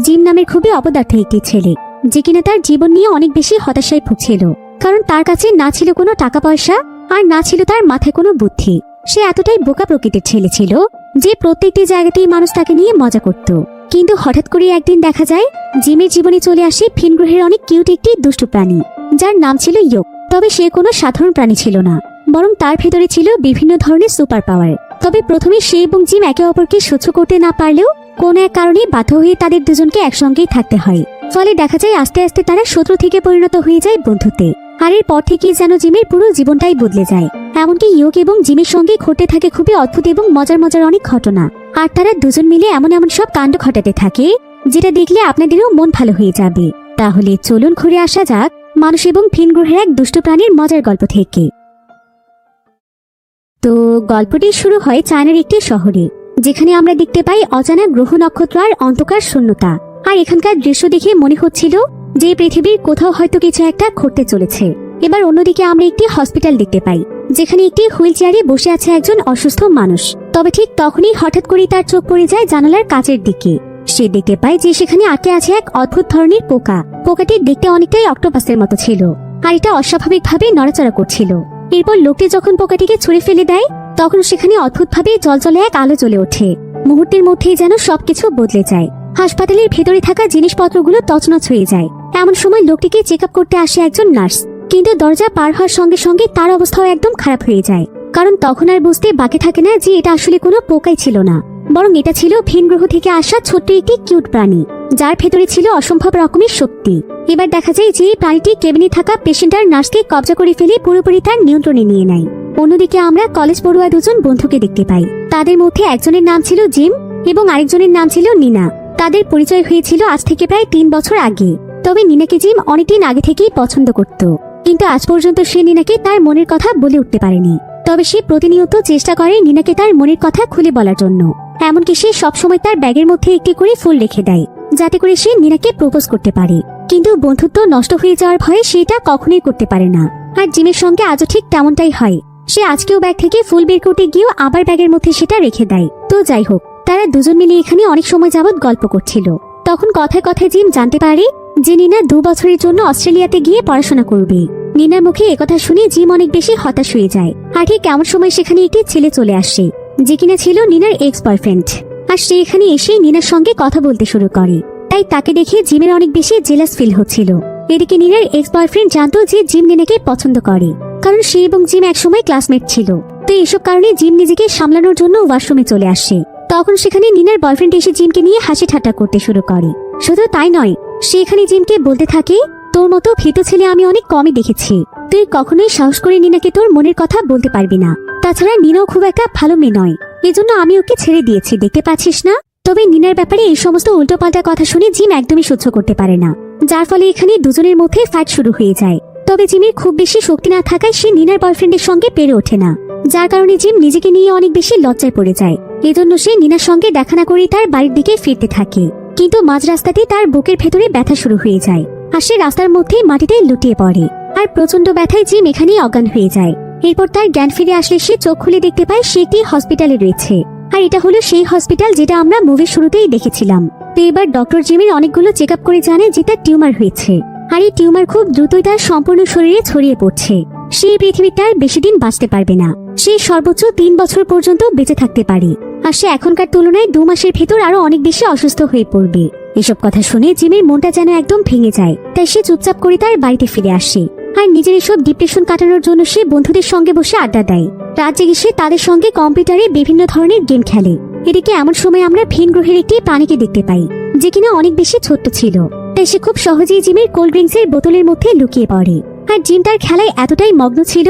Gym নামের খুবই অপদার্থ একটি ছেলে, যে কিনা তার জীবন নিয়ে অনেক বেশি হতাশায় ভুগছিল। কারণ তার কাছে না ছিল কোনো টাকা পয়সা, আর না ছিল তার মাথায় কোনো বুদ্ধি। সে এতটাই বোকা প্রকৃতির ছেলে ছিল যে প্রত্যেকটি জায়গাতেই মানুষ তাকে নিয়ে মজা করত। কিন্তু হঠাৎ করে একদিন দেখা যায় জিমের জীবনে চলে আসে ভিন গ্রহের অনেক কিউট একটি দুষ্টু প্রাণী, যার নাম ছিল ইয়োক। তবে সে কোনো সাধারণ প্রাণী ছিল না, বরং তার ভেতরে ছিল বিভিন্ন ধরনের সুপার পাওয়ার। তবে প্রথমে সে এবং জিম একে অপরকে সহ্য করতে না পারলেও কোনো এক কারণে বাধ্য হয়ে তাদের দুজনকে একসঙ্গেই থাকতে হয়। ফলে দেখা যায় আস্তে আস্তে তারা শত্রু থেকে পরিণত হয়ে যায় বন্ধুত্বে। আর এরপর থেকেই যেন জিমের পুরো জীবনটাই বদলে যায়। এমনকি ইয়োক এবং জিমের সঙ্গে ঘটতে থাকে খুবই অদ্ভুত এবং মজার মজার অনেক ঘটনা। আর তারা দুজন মিলে এমন এমন সব কাণ্ড ঘটাতে থাকে যেটা দেখলে আপনাদেরও মন ভালো হয়ে যাবে। তাহলে চলুন ঘুরে আসা যাক মানুষ এবং ভিন গ্রহের এক দুষ্ট প্রাণীর মজার গল্প থেকে। তো গল্পটি শুরু হয় চায়নার একটি শহরে, যেখানে আমরা দেখতে পাই অজানা গ্রহ নক্ষত্র আর অন্ধকার শূন্যতা। আর এখানকার দৃশ্য দেখে মনে হচ্ছিল যে পৃথিবীর কোথাও হয়তো কিছু একটা ঘটতে চলেছে। এবার অন্যদিকে আমরা একটি হসপিটাল দেখতে পাই, যেখানে একটি হুইল চেয়ারে বসে আছে একজন অসুস্থ মানুষ। তবে ঠিক তখনই হঠাৎ করে তার চোখ পড়ে যায় জানালার কাচের দিকে। সে দেখতে পায় যে সেখানে আটকে আছে এক অদ্ভুত ধরনের পোকা। পোকাটি দেখতে অনেকটাই অক্টোপাসের মতো ছিল, আর এটা অস্বাভাবিকভাবে নড়াচড়া করছিল। এরপর লোকটি যখন পোকাটিকে ছুঁড়ে ফেলে দেয়, তখন সেখানে অদ্ভুতভাবে জলজলে এক আলো জ্বলে ওঠে। মুহূর্তের মধ্যেই যেন সবকিছু বদলে যায়। হাসপাতালের ভেতরে থাকা জিনিসপত্রগুলো তছনছ হয়ে যায়। এমন সময় লোকটিকে চেক আপ করতে আসে একজন নার্স, কিন্তু দরজা পার হওয়ার সঙ্গে সঙ্গে তার অবস্থাও একদম খারাপ হয়ে যায়। কারণ তখন আর বুঝতে বাকি থাকে না যে এটা আসলে কোনো পোকাই ছিল না, বরং এটা ছিল ভিন গ্রহ থেকে আসা ছোট্ট একটি কিউট প্রাণী, যার ভেতরে ছিল অসম্ভব রকমের শক্তি। এবার দেখা যায় যে প্রাণীটি কেবিনে থাকা পেশেন্ট আর নার্সকে কবজা করে ফেলে পুরোপুরি তার নিয়ন্ত্রণে নিয়ে নেয়। অন্যদিকে আমরা কলেজ পড়ুয়া দুজন বন্ধুকে দেখতে পাই। তাদের মধ্যে একজনের নাম ছিল জিম এবং আরেকজনের নাম ছিল নিনা। তাদের পরিচয় হয়েছিল আজ থেকে প্রায় 3 বছর আগে। তবে নিনাকে জিম অনেকদিন আগে থেকেই পছন্দ করত, কিন্তু আজ পর্যন্ত সে নিনাকে তার মনের কথা বলে উঠতে পারেনি। তবে সে প্রতিনিয়ত চেষ্টা করে নিনাকে তার মনের কথা খুলে বলার জন্য। এমনকি সে সবসময় তার ব্যাগের মধ্যে একটি করে ফুল রেখে দেয়, যাতে করে সে নিনাকে প্রপোজ করতে পারে। কিন্তু বন্ধুত্ব নষ্ট হয়ে যাওয়ার ভয়ে সে এটা কখনোই করতে পারে না। আর জিমের সঙ্গে আজও ঠিক তেমনটাই হয়। সে আজকেও ব্যাগ থেকে ফুল বের করতে গিয়েও আবার ব্যাগের মধ্যে সেটা রেখে দেয়। তো যাই হোক, তারা দুজন মিলে এখানে অনেক সময় যাবৎ গল্প করছিল। তখন কথায় কথায় জিম জানতে পারে যে নিনা 2 বছরের জন্য অস্ট্রেলিয়াতে গিয়ে পড়াশোনা করবে। নিনার মুখে একথা শুনে জিম অনেক বেশি হতাশ হয়ে যায়। আর ঠিক এমন সময় সেখানে একটি ছেলে চলে আসে, যে কিনা ছিল নিনার এক্স বয়ফ্রেন্ড। আর সে এখানে এসে নিনার সঙ্গে কথা বলতে শুরু করে। তাই তাকে দেখে জিমের অনেক বেশি জেলাস ফিল হচ্ছিল। এদিকে নিনার এক্স বয়ফ্রেন্ড জানতো যে জিম নিনাকে পছন্দ করে, কারণ সে এবং জিম একসময় ক্লাসমেট ছিল। তো এইসব কারণে জিম নিজেকে সামলানোর জন্য ওয়াশরুমে চলে আসে। তখন সেখানে নিনার বয়ফ্রেন্ড এসে জিমকে নিয়ে হাসি ঠাট্টা করতে শুরু করে। শুধু তাই নয়, সে এখানে জিমকে বলতে থাকে, তোর মতো ভীত ছেলে আমি অনেক কমই দেখেছি। তুই কখনোই সাহস করে নিনাকে তোর মনের কথা বলতে পারবি না। তাছাড়া নিনাও খুব একটা ভালো মেয়ে নয়, এজন্য আমি ওকে ছেড়ে দিয়েছি, দেখতে পাচ্ছিস না? তবে নিনার ব্যাপারে এই সমস্ত উল্টোপাল্টা কথা শুনে জিম একদমই সহ্য করতে পারে না, যার ফলে এখানে দুজনের মধ্যে ফাইট শুরু হয়ে যায়। তবে জিমের খুব বেশি শক্তি না থাকায় সে নিনার বয়ফ্রেন্ডের সঙ্গে পেরে ওঠে না, যার কারণে জিম নিজেকে নিয়ে অনেক বেশি লজ্জায় পড়ে যায়। এজন্য সে নিনার সঙ্গে দেখা না করে তার বাড়ির দিকে ফিরতে থাকে। কিন্তু মাঝ রাস্তাতে তার বুকের ভেতরে ব্যথা শুরু হয়ে যায়, আর সে রাস্তার মধ্যেই মাটিতে লুটিয়ে পড়ে। আর প্রচন্ড ব্যথায় জিম এখানেই অজ্ঞান হয়ে যায়। এরপর তার জ্ঞান ফিরে আসলে সে চোখ খুলে দেখতে পায় সে একটি হসপিটালে রয়েছে। আর এটা হলো সেই হসপিটাল যেটা আমরা মুভির শুরুতেই দেখেছিলাম। তো এবার ডক্টর জিমের অনেকগুলো চেক আপ করে জানে যে তার টিউমার হয়েছে, আর এই টিউমার খুব দ্রুতই তার সম্পূর্ণ শরীরে ছড়িয়ে পড়ছে। সে পৃথিবীতে আর বেশি দিন বাঁচতে পারবে না। সে সর্বোচ্চ 3 বছর পর্যন্ত বেঁচে থাকতে পারে, আর সে এখনকার তুলনায় 2 মাসের ভেতর আরো অনেক বেশি অসুস্থ হয়ে পড়বে। এসব কথা শুনে জিমের মনটা যেন একদম ভেঙে যায়। তাই সে চুপচাপ করে তার বাড়িতে ফিরে আসে, আর নিজের এসব ডিপ্রেশন কাটানোর জন্য সে বন্ধুদের সঙ্গে বসে আড্ডা দেয়। রাত জেগে সে তাদের সঙ্গে কম্পিউটারে বিভিন্ন ধরনের গেম খেলে। এদিকে এমন সময় আমরা ভিন গ্রহের একটি প্রাণীকে দেখতে পাই, যে কিনা অনেক বেশি ছোট্ট ছিল। তাই সে খুব সহজেই জিমের কোল্ড ড্রিঙ্কসের বোতলের মধ্যে লুকিয়ে পড়ে। আর জিম তার খেলায় এতটাই মগ্ন ছিল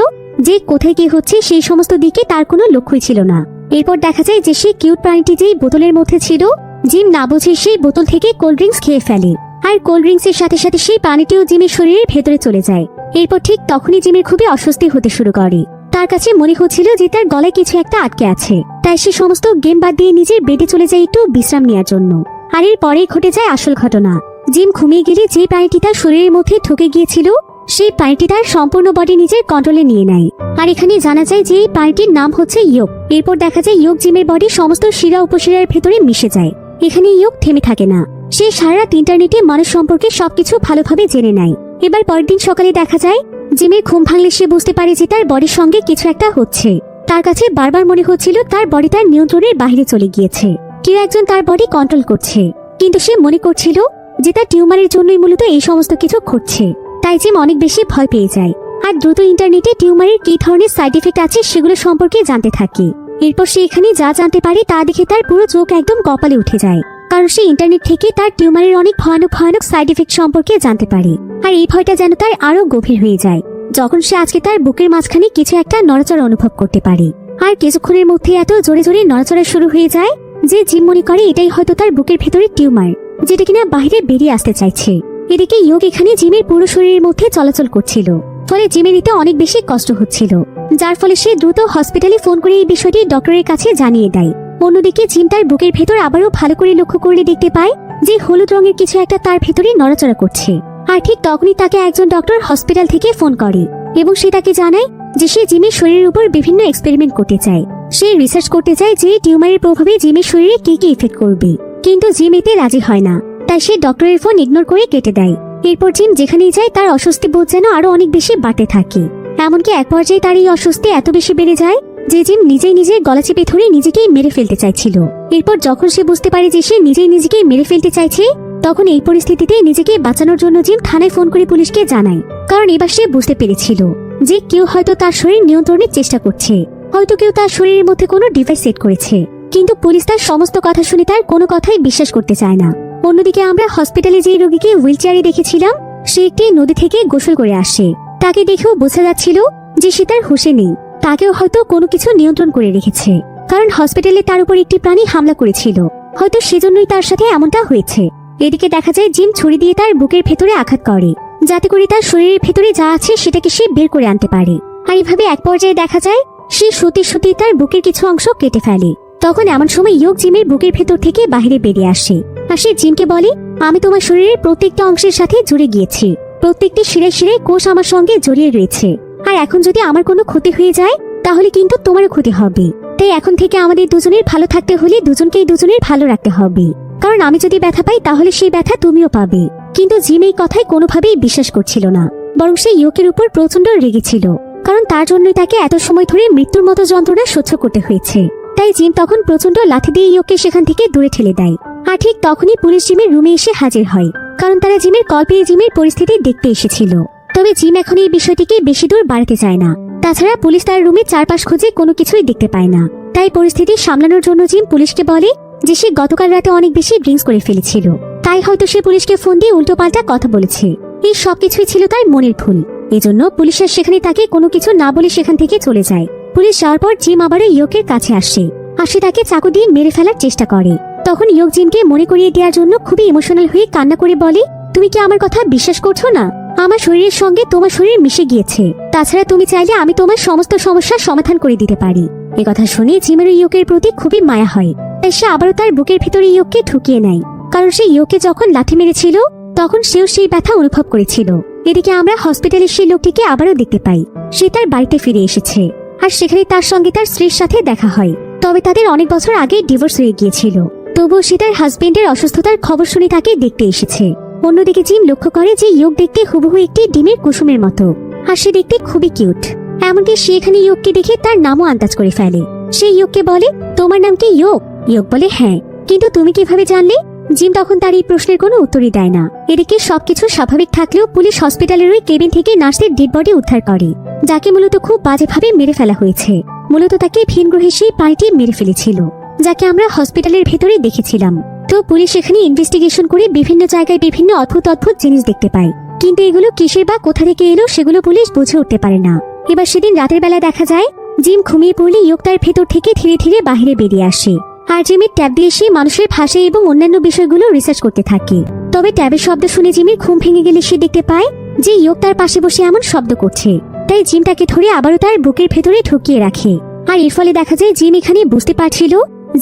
যে কোথায় কি হচ্ছে সেই সমস্ত দিকে তার কোনো লক্ষ্যই ছিল না। এরপর দেখা যায় যে সেই কিউট প্রাণীটি যেই বোতলের মধ্যে ছিল, জিম না বুঝে সেই বোতল থেকে কোল্ড ড্রিঙ্কস খেয়ে ফেলে। আর কোল্ড ড্রিঙ্কসের সাথে সাথে সেই পানিটিও জিমের শরীরের ভেতরে চলে যায়। এরপর ঠিক তখনই জিমের খুবই অস্বস্তি হতে শুরু করে। তার কাছে মনে হচ্ছিল যে তার গলায় কিছু একটা আটকে আছে। তাই সে সমস্ত গেম বাদ দিয়ে নিজের বেডে চলে যায় একটু বিশ্রাম নেওয়ার জন্য। আর এর পরেই ঘটে যায় আসল ঘটনা। জিম ঘুমিয়ে গেলে যে প্রাণীটি তার শরীরের মধ্যে ঢুকে গিয়েছিল, সেই প্রাণীটি তার সম্পূর্ণ বডি নিজের কন্ট্রোলে নিয়ে নেয়। আর এখানে জানা যায় যে এই প্রাণীটির নাম হচ্ছে ইয়োক। এরপর দেখা যায় ইয়োক জিমের বডি সমস্ত শিরা উপশিরার ভেতরে মিশে যায়। এখানে ইয়োক থেমে থাকে না, সে সারা রাত ইন্টারনেটে মানুষ সম্পর্কে সবকিছু ভালোভাবে জেনে নেয়। এবার পরের দিন সকালে দেখা যায় জিমের ঘুম ভাঙলে সে বুঝতে পারে যে তার বডির সঙ্গে কিছু একটা হচ্ছে। তার কাছে বারবার মনে হচ্ছিল তার বডি তার নিয়ন্ত্রণের বাইরে চলে গিয়েছে, কেউ একজন তার বডি কন্ট্রোল করছে। কিন্তু সে মনে করছিল যে তার টিউমারের জন্যই মূলত এই সমস্ত কিছু ঘটছে। তাই জিম অনেক বেশি ভয় পেয়ে যায় আর দ্রুত ইন্টারনেটে টিউমারের কি ধরনের সাইড এফেক্ট আছে সেগুলো সম্পর্কে জানতে থাকে। এরপর সে এখানে যা জানতে পারে তা দেখে তার পুরো চোখ একদম কপালে উঠে যায়, কারণ সে ইন্টারনেট থেকে তার টিউমারের অনেক ভয়ানক ভয়ানক সাইড এফেক্ট সম্পর্কে জানতে পারে। আর এই ভয়টা যেন তার আরো গভীর হয়ে যায় যখন সে আজকে তার বুকের মাঝখানে কিছু একটা নড়াচড়া অনুভব করতে পারে। আর কিছুক্ষণের মধ্যে এত জোরে জোরে নড়াচড়া শুরু হয়ে যায় যে জিম মনে করে এটাই হয়তো তার বুকের ভেতরে টিউমার, যেটা কিনা বাইরে বেরিয়ে আসতে চাইছে। এদিকে ইয়োগ এখানে জিমের পুরো শরীরের মধ্যে চলাচল করছিল, ফলে জিমের নিতে অনেক বেশি কষ্ট হচ্ছিল, যার ফলে সে দ্রুত হসপিটালে ফোন করে এই বিষয়টি ডক্টরের কাছে জানিয়ে দেয়। অন্যদিকে জিম তার বুকের ভেতর আবারও ভালো করে লক্ষ্য করলে দেখতে পায় যে হলুদ রঙের কিছু একটা তার ভেতরে নড়াচড়া করছে। আর ঠিক তখনই তাকে একজন ডক্টর হসপিটাল থেকে ফোন করে এবং সে তাকে জানায় যে সে জিমের শরীরের উপর বিভিন্ন এক্সপেরিমেন্ট করতে চায়। সে রিসার্চ করতে চায় যে টিউমারের প্রভাবে জিমের শরীরে কি কি ইফেক্ট করবে, কিন্তু জিম এতে রাজি হয় না। তাই সে ডক্টরের ফোন ইগনোর করে কেটে দেয়। এরপর জিম যেখানেই যায় তার অস্বস্তি বোধ যেন আরো অনেক বেশি বাড়তে থাকে। এমনকি এক পর্যায়ে তার এই অস্বস্তি এত বেশি বেড়ে যায় যে জিম নিজেই নিজের গলা চেপে ধরে নিজেকেই মেরে ফেলতে চাইছিল। এরপর যখন সে বুঝতে পারে যে সে নিজেই নিজেকেই মেরে ফেলতে চাইছে, তখন এই পরিস্থিতিতে নিজেকে বাঁচানোর জন্য জিম থানায় ফোন করে পুলিশকে জানায়, কারণ এবার সে বুঝতে পেরেছিল যে কেউ হয়তো তার শরীর নিয়ন্ত্রণের চেষ্টা করছে, হয়তো কেউ তার শরীরের মধ্যে কোনো ডিভাইস সেট করেছে। কিন্তু পুলিশ তার সমস্ত কথা শুনে তার কোনো কথাই বিশ্বাস করতে চায় না। অন্যদিকে আমরা হসপিটালে যে রোগীকে হুইল চেয়ারে দেখেছিলাম সে একটি নদী থেকে গোসল করে আসে। তাকে দেখেও বোঝা যাচ্ছিল যে সে তার হুঁশে নেই, তাকেও হয়তো কোনো কিছু নিয়ন্ত্রণ করে রেখেছে, কারণ হসপিটালে তার উপর একটি প্রাণী হামলা করেছিল, হয়তো সেজন্যই তার সাথে এমনটা হয়েছে। এদিকে দেখা যায় জিম ছুরি দিয়ে তার বুকের ভেতরে আঘাত করে, যাতে করে তার শরীরের ভেতরে যা আছে সেটাকে সে বের করে আনতে পারে। আর এভাবে এক পর্যায়ে দেখা যায় সে সত্যি সত্যি তার বুকের কিছু অংশ কেটে ফেলে। তখন এমন সময় ইয়োগ জিমের বুকের ভেতর থেকে বাইরে বেরিয়ে আসে আর সে জিমকে বলে, আমি তোমার শরীরের প্রত্যেকটা অংশের সাথে জুড়ে গিয়েছি, প্রত্যেকটি শিরায় শিরায় কোষ আমার সঙ্গে জড়িয়ে রয়েছে, আর এখন যদি আমার কোনো ক্ষতি হয়ে যায় তাহলে কিন্তু তোমারও ক্ষতি হবে। তাই এখন থেকে আমাদের দুজনের ভালো থাকতে হলে দুজনকেই দুজনের ভালো রাখতে হবে, কারণ আমি যদি ব্যথা পাই তাহলে সেই ব্যথা তুমিও পাবে। কিন্তু জিম এই কথায় কোনোভাবেই বিশ্বাস করছিল না, বরং সে ইয়োকের উপর প্রচন্ড রেগেছিল, কারণ তার জন্যই তাকে এত সময় ধরে মৃত্যুর মতো যন্ত্রণা সহ্য করতে হয়েছে। তাই জিম তখন প্রচন্ড লাথি দিয়ে ইয়োককে সেখান থেকে দূরে ঠেলে দেয়। আর ঠিক তখনই পুলিশ জিমের রুমে এসে হাজির হয়, কারণ তারা জিমের কল পেয়ে জিমের পরিস্থিতি দেখতে এসেছিল। তবে জিম এখন এই বিষয়টিকে বেশি দূর বাড়াতে চায় না। তাছাড়া পুলিশ তার রুমে চারপাশ খুঁজে কোনো কিছুই দেখতে পায় না। তাই পরিস্থিতি সামলানোর জন্য জিম পুলিশকে বলে যে সে গতকাল রাতে অনেক বেশি ড্রিঙ্কস করে ফেলেছিল, তাই হয়তো সে পুলিশকে ফোন দিয়ে উল্টোপাল্টা কথা বলেছে। এই সবকিছুই ছিল তার মনের ভুল। এজন্য পুলিশের সেখানে তাকে কোনো কিছু না বলে সেখান থেকে চলে যায়। পুলিশ যাওয়ার পর জিম আবারও ইয়োকের কাছে আসে আর সে তাকে চাকু দিয়ে মেরে ফেলার চেষ্টা করে। তখন ইয়োগ জিমকে মনে করিয়ে দেওয়ার জন্য খুবই ইমোশনাল হয়ে কান্না করে বলে, তুমি কি আমার কথা বিশ্বাস করছো না? আমার শরীরের সঙ্গে তোমার শরীর মিশে গিয়েছে, তাছাড়া তুমি চাইলে আমি তোমার সমস্ত সমস্যার সমাধান করে দিতে পারি। এ কথা শুনে জিমের ইয়োকের প্রতি খুবই মায়া হয়, তাই সে আবারও তার বুকের ভিতরে ইয়োককে ঢুকিয়ে নেয়, কারণ সে ইয়োককে যখন লাথি মেরেছিল তখন সেও সেই ব্যথা অনুভব করেছিল। এদিকে আমরা হসপিটালে সেই লোকটিকে আবারও দেখতে পাই, সে তার বাড়িতে ফিরে এসেছে আর সেখানে তার সঙ্গে তার স্ত্রীর সাথে দেখা হয়। তবে তাদের অনেক বছর আগে ডিভোর্স হয়ে গিয়েছিল, তবুও সে তার হাজবেন্ডের অসুস্থতার খবর শুনে তাকে দেখতে এসেছে। অন্যদিকে জিম লক্ষ্য করে যে ইয়োগ দেখতে হুবহু একটি ডিমের কুসুমের মতো, আর সে দেখতে খুবই কিউট। এমনকি সে এখানে ইয়োগকে দেখে তার নামও আন্দাজ করে ফেলে। সে ইয়োগকে বলে, তোমার নাম কি ইয়োগ? ইয়োগ বলে, হ্যাঁ, কিন্তু তুমি কিভাবে জানলে? জিম তখন তার এই প্রশ্নের কোনো উত্তরই দেয় না। এদিকে সবকিছু স্বাভাবিক থাকলেও পুলিশ হসপিটালের ওই কেবিন থেকে নার্সের ডেড বডি উদ্ধার করে, যাকে মূলত খুব বাজেভাবে মেরে ফেলা হয়েছে। মূলত তাকে ভিনগ্রহে সেই পানিটি মেরে ফেলেছিল, যাকে আমরা হসপিটালের ভেতরে দেখেছিলাম। তো পুলিশ এখানে ইনভেস্টিগেশন করে বিভিন্ন জায়গায় বিভিন্ন অদ্ভুত অদ্ভুত জিনিস দেখতে পায়, কিন্তু এগুলো কিসের বা কোথা থেকে এলো সেগুলো পুলিশ বুঝে উঠতে পারে না। এবার সেদিন রাতের বেলা দেখা যায় জিম ঘুমিয়ে পড়লে ইয়োগ তার ভেতর থেকে ধীরে ধীরে বাহিরে বেরিয়ে আসে, আর জিমের ট্যাব দিয়ে সে মানুষের ভাষা এবং অন্যান্য বিষয়গুলো রিসার্চ করতে থাকে। তবে ট্যাবের শব্দ শুনে জিমের ঘুম ভেঙে গেলে সে দেখতে পায় যে ইয়োগ তার পাশে বসে এমন শব্দ করছে। তাই জিম তাকে ধরে আবারও তার বুকের ভেতরে ঢুকিয়ে রাখে। আর এর ফলে দেখা যায় জিম এখানে বুঝতে পারছিল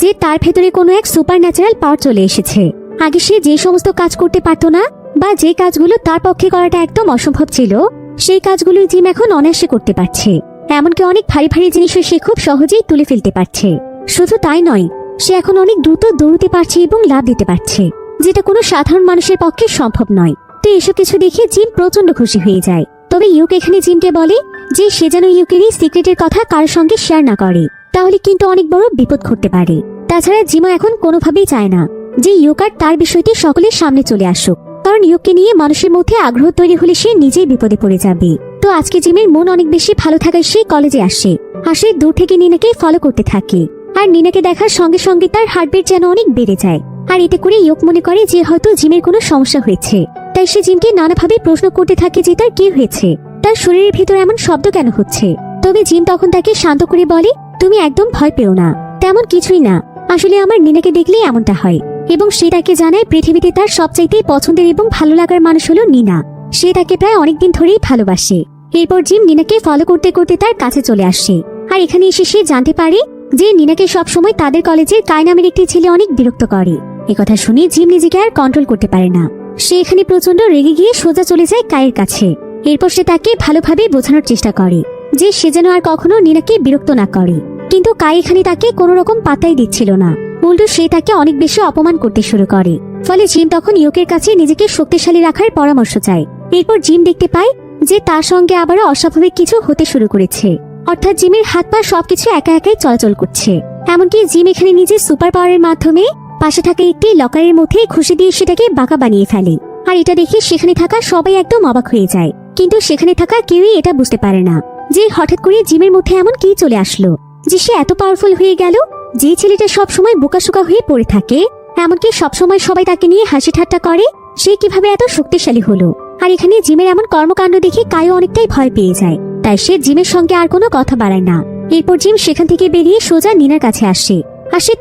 যে তার ভেতরে কোনো এক সুপার ন্যাচারাল পাওয়ার চলে এসেছে। আগে সে যে সমস্ত কাজ করতে পারত না বা যে কাজগুলো তার পক্ষে করাটা একদম অসম্ভব ছিল, সেই কাজগুলো জিম এখন অনায়াসে করতে পারছে। এমনকি অনেক ভারী ভারী জিনিসও সে খুব সহজেই তুলে ফেলতে পারছে। শুধু তাই নয়, সে এখন অনেক দ্রুত দৌড়তে পারছে এবং লাফ দিতে পারছে। যেটা কোনো সাধারণ মানুষের পক্ষে সম্ভব নয়। তো এসব কিছু দেখে জিম প্রচন্ড খুশি হয়ে যায়। তবে ইউক এখানে জিমকে বলে যে সে যেন ইউকের এই সিক্রেটের কথা কারোর সঙ্গে শেয়ার না করে, তাহলে কিন্তু অনেক বড় বিপদ ঘটতে পারে। তাছাড়া জিমও এখন কোনোভাবেই চায় না যে ইউক আর তার বিষয়টি সকলের সামনে চলে আসুক, কারণ ইউককে নিয়ে মানুষের মধ্যে আগ্রহ তৈরি হলে সে নিজেই বিপদে পড়ে যাবে। তো আজকে জিমের মন অনেক বেশি ভালো থাকায় সে কলেজে আসে দূর থেকে নিনাকে ফলো করতে থাকে। আর নিনাকে দেখার সঙ্গে সঙ্গে তার হার্টবিট যেন অনেক বেড়ে যায়। আর এতে করে ইউক মনে করে যে হয়তো জিমের কোনো সমস্যা হয়েছে, তাই সে জিমকে নানাভাবে প্রশ্ন করতে থাকে যে তার কি হয়েছে, তার শরীরের ভিতর এমন শব্দ কেন হচ্ছে। তবে জিম তখন তাকে শান্ত করে বলে, তুমি একদম ভয় পেও না, তেমন কিছুই না, আসলে আমার নিনাকে দেখলেই এমনটা হয়। এবং সে তাকে জানায় পৃথিবীতে তার সবচাইতে পছন্দের এবং ভালো লাগার মানুষ হলো নিনা, সে তাকে প্রায় অনেকদিন ধরেই ভালোবাসে। এরপর জিম নিনাকে ফলো করতে করতে তার কাছে চলে আসে। আর এখানে এসে সে জানতে পারে যে নিনাকে সবসময় তাদের কলেজের কাই নামের একটি ছেলে অনেক বিরক্ত করে। একথা শুনে জিম নিজেকে আর কন্ট্রোল করতে পারে না, সে এখানে প্রচন্ড রেগে গিয়ে সোজা চলে যায় কায়ের কাছে। এরপর সে তাকে ভালোভাবে বোঝানোর চেষ্টা করে যে সে যেন আর কখনো নিনাকে বিরক্ত না করে, কিন্তু কাই এখানে তাকে কোনো রকম পাত্তাই দিচ্ছিল না, উল্টো সে তাকে অনেক বেশি অপমান করতে শুরু করে। ফলে জিম তখন ইউকের কাছে নিজেকে শক্তিশালী রাখার পরামর্শ চায়। এরপর জিম দেখতে পায় যে তার সঙ্গে আবারও অস্বাভাবিক কিছু হতে শুরু করেছে, অর্থাৎ জিমের হাত পা সবকিছু একা একাই চলাচল করছে। এমনকি জিম এখানে নিজের সুপার পাওয়ারের মাধ্যমে পাশে থাকা একটি লকারের মধ্যে ঘুষি দিয়ে সেটাকে বাঁকা বানিয়ে ফেলে। আর এটা দেখে সেখানে থাকা সবাই একদম অবাক হয়ে যায়, কিন্তু সেখানে থাকা কেউই এটা বুঝতে পারে না যে হঠাৎ করে জিমের মধ্যে এমন কি চলে আসলো যে সে এত পাওয়ারফুল হয়ে গেল। যে ছেলেটা সবসময় বোকাশোকা হয়ে পড়ে থাকে, এমনকি সবসময় সবাই তাকে নিয়ে হাসি ঠাট্টা করে, সে কিভাবে এত শক্তিশালী হলো। আর এখানে জিমের এমন কর্মকাণ্ড দেখে কায়ও অনেকটাই ভয় পেয়ে যায়, তাই সে জিমের সঙ্গে আর কোনো কথা বাড়ায় না। এরপর জিম সেখান থেকে বেরিয়ে সোজা নিনার কাছে আসে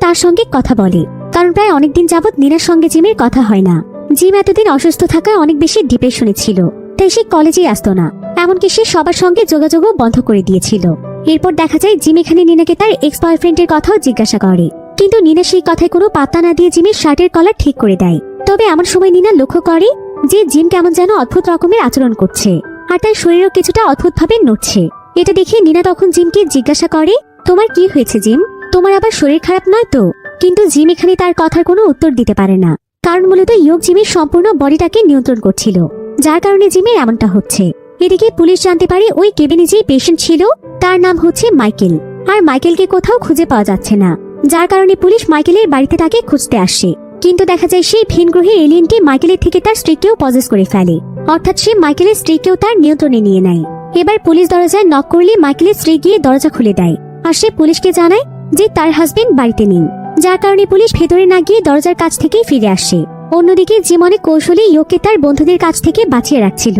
তার সঙ্গে কথা বলে, কারণ প্রায় অনেকদিন যাবৎ নিনার সঙ্গে জিমের কথা হয় না। জিম এতদিন অসুস্থ থাকায় অনেক বেশি ডিপ্রেশনে ছিল, তাই সে কলেজেই আসতো না, এমনকি সে সবার সঙ্গে যোগাযোগও বন্ধ করে দিয়েছিল। এরপর দেখা যায় জিম এখানে নিনাকে তার এক্স বয়ফ্রেন্ডের কথাও জিজ্ঞাসা করে, কিন্তু নিনা সেই কথায় কোনো পাত্তা না দিয়ে জিমের শার্টের কলার ঠিক করে দেয়। তবে এমন সময় নিনা লক্ষ্য করে যে জিম কেমন যেন অদ্ভুত রকমের আচরণ করছে, আর তার শরীরও কিছুটা অদ্ভুতভাবে নড়ছে। এটা দেখে নিনা তখন জিমকে জিজ্ঞাসা করে, তোমার কি হয়েছে জিম, তোমার আবার শরীর খারাপ নয় তো? কিন্তু জিম এখানে তার কথার কোনো উত্তর দিতে পারে না, কারণ মূলত ইয়োগ জিমের সম্পূর্ণ বডিটাকে নিয়ন্ত্রণ করছিল, যার কারণে জিমের এমনটা হচ্ছে। এদিকে পুলিশ জানতে পারে ওই কেবিনে যে পেশেন্ট ছিল তার নাম হচ্ছে মাইকেল, আর মাইকেলকে কোথাও খুঁজে পাওয়া যাচ্ছে না, যার কারণে পুলিশ মাইকেলের বাড়িতে তাকে খুঁজতে আসে। কিন্তু দেখা যায় সেই ভিন গ্রহের এলিয়েনটি মাইকেলের থেকে তার স্ত্রীকেও পজেস করে ফেলে, অর্থাৎ সে মাইকেলের স্ত্রীকেও তার নিয়ন্ত্রণে নিয়ে নেয়। এবার পুলিশ দরজায় নক করলে মাইকেলের স্ত্রী গিয়ে দরজা খুলে দেয়, আর সে পুলিশকে জানায় যে তার হাজবেন্ড বাড়িতে নেই, যার কারণে পুলিশ ভেতরে না গিয়ে দরজার কাছ থেকেই ফিরে আসে। অন্যদিকে জিম অনেক কৌশলে ইয়োগকে তার বন্ধুদের কাছ থেকে বাঁচিয়ে রাখছিল,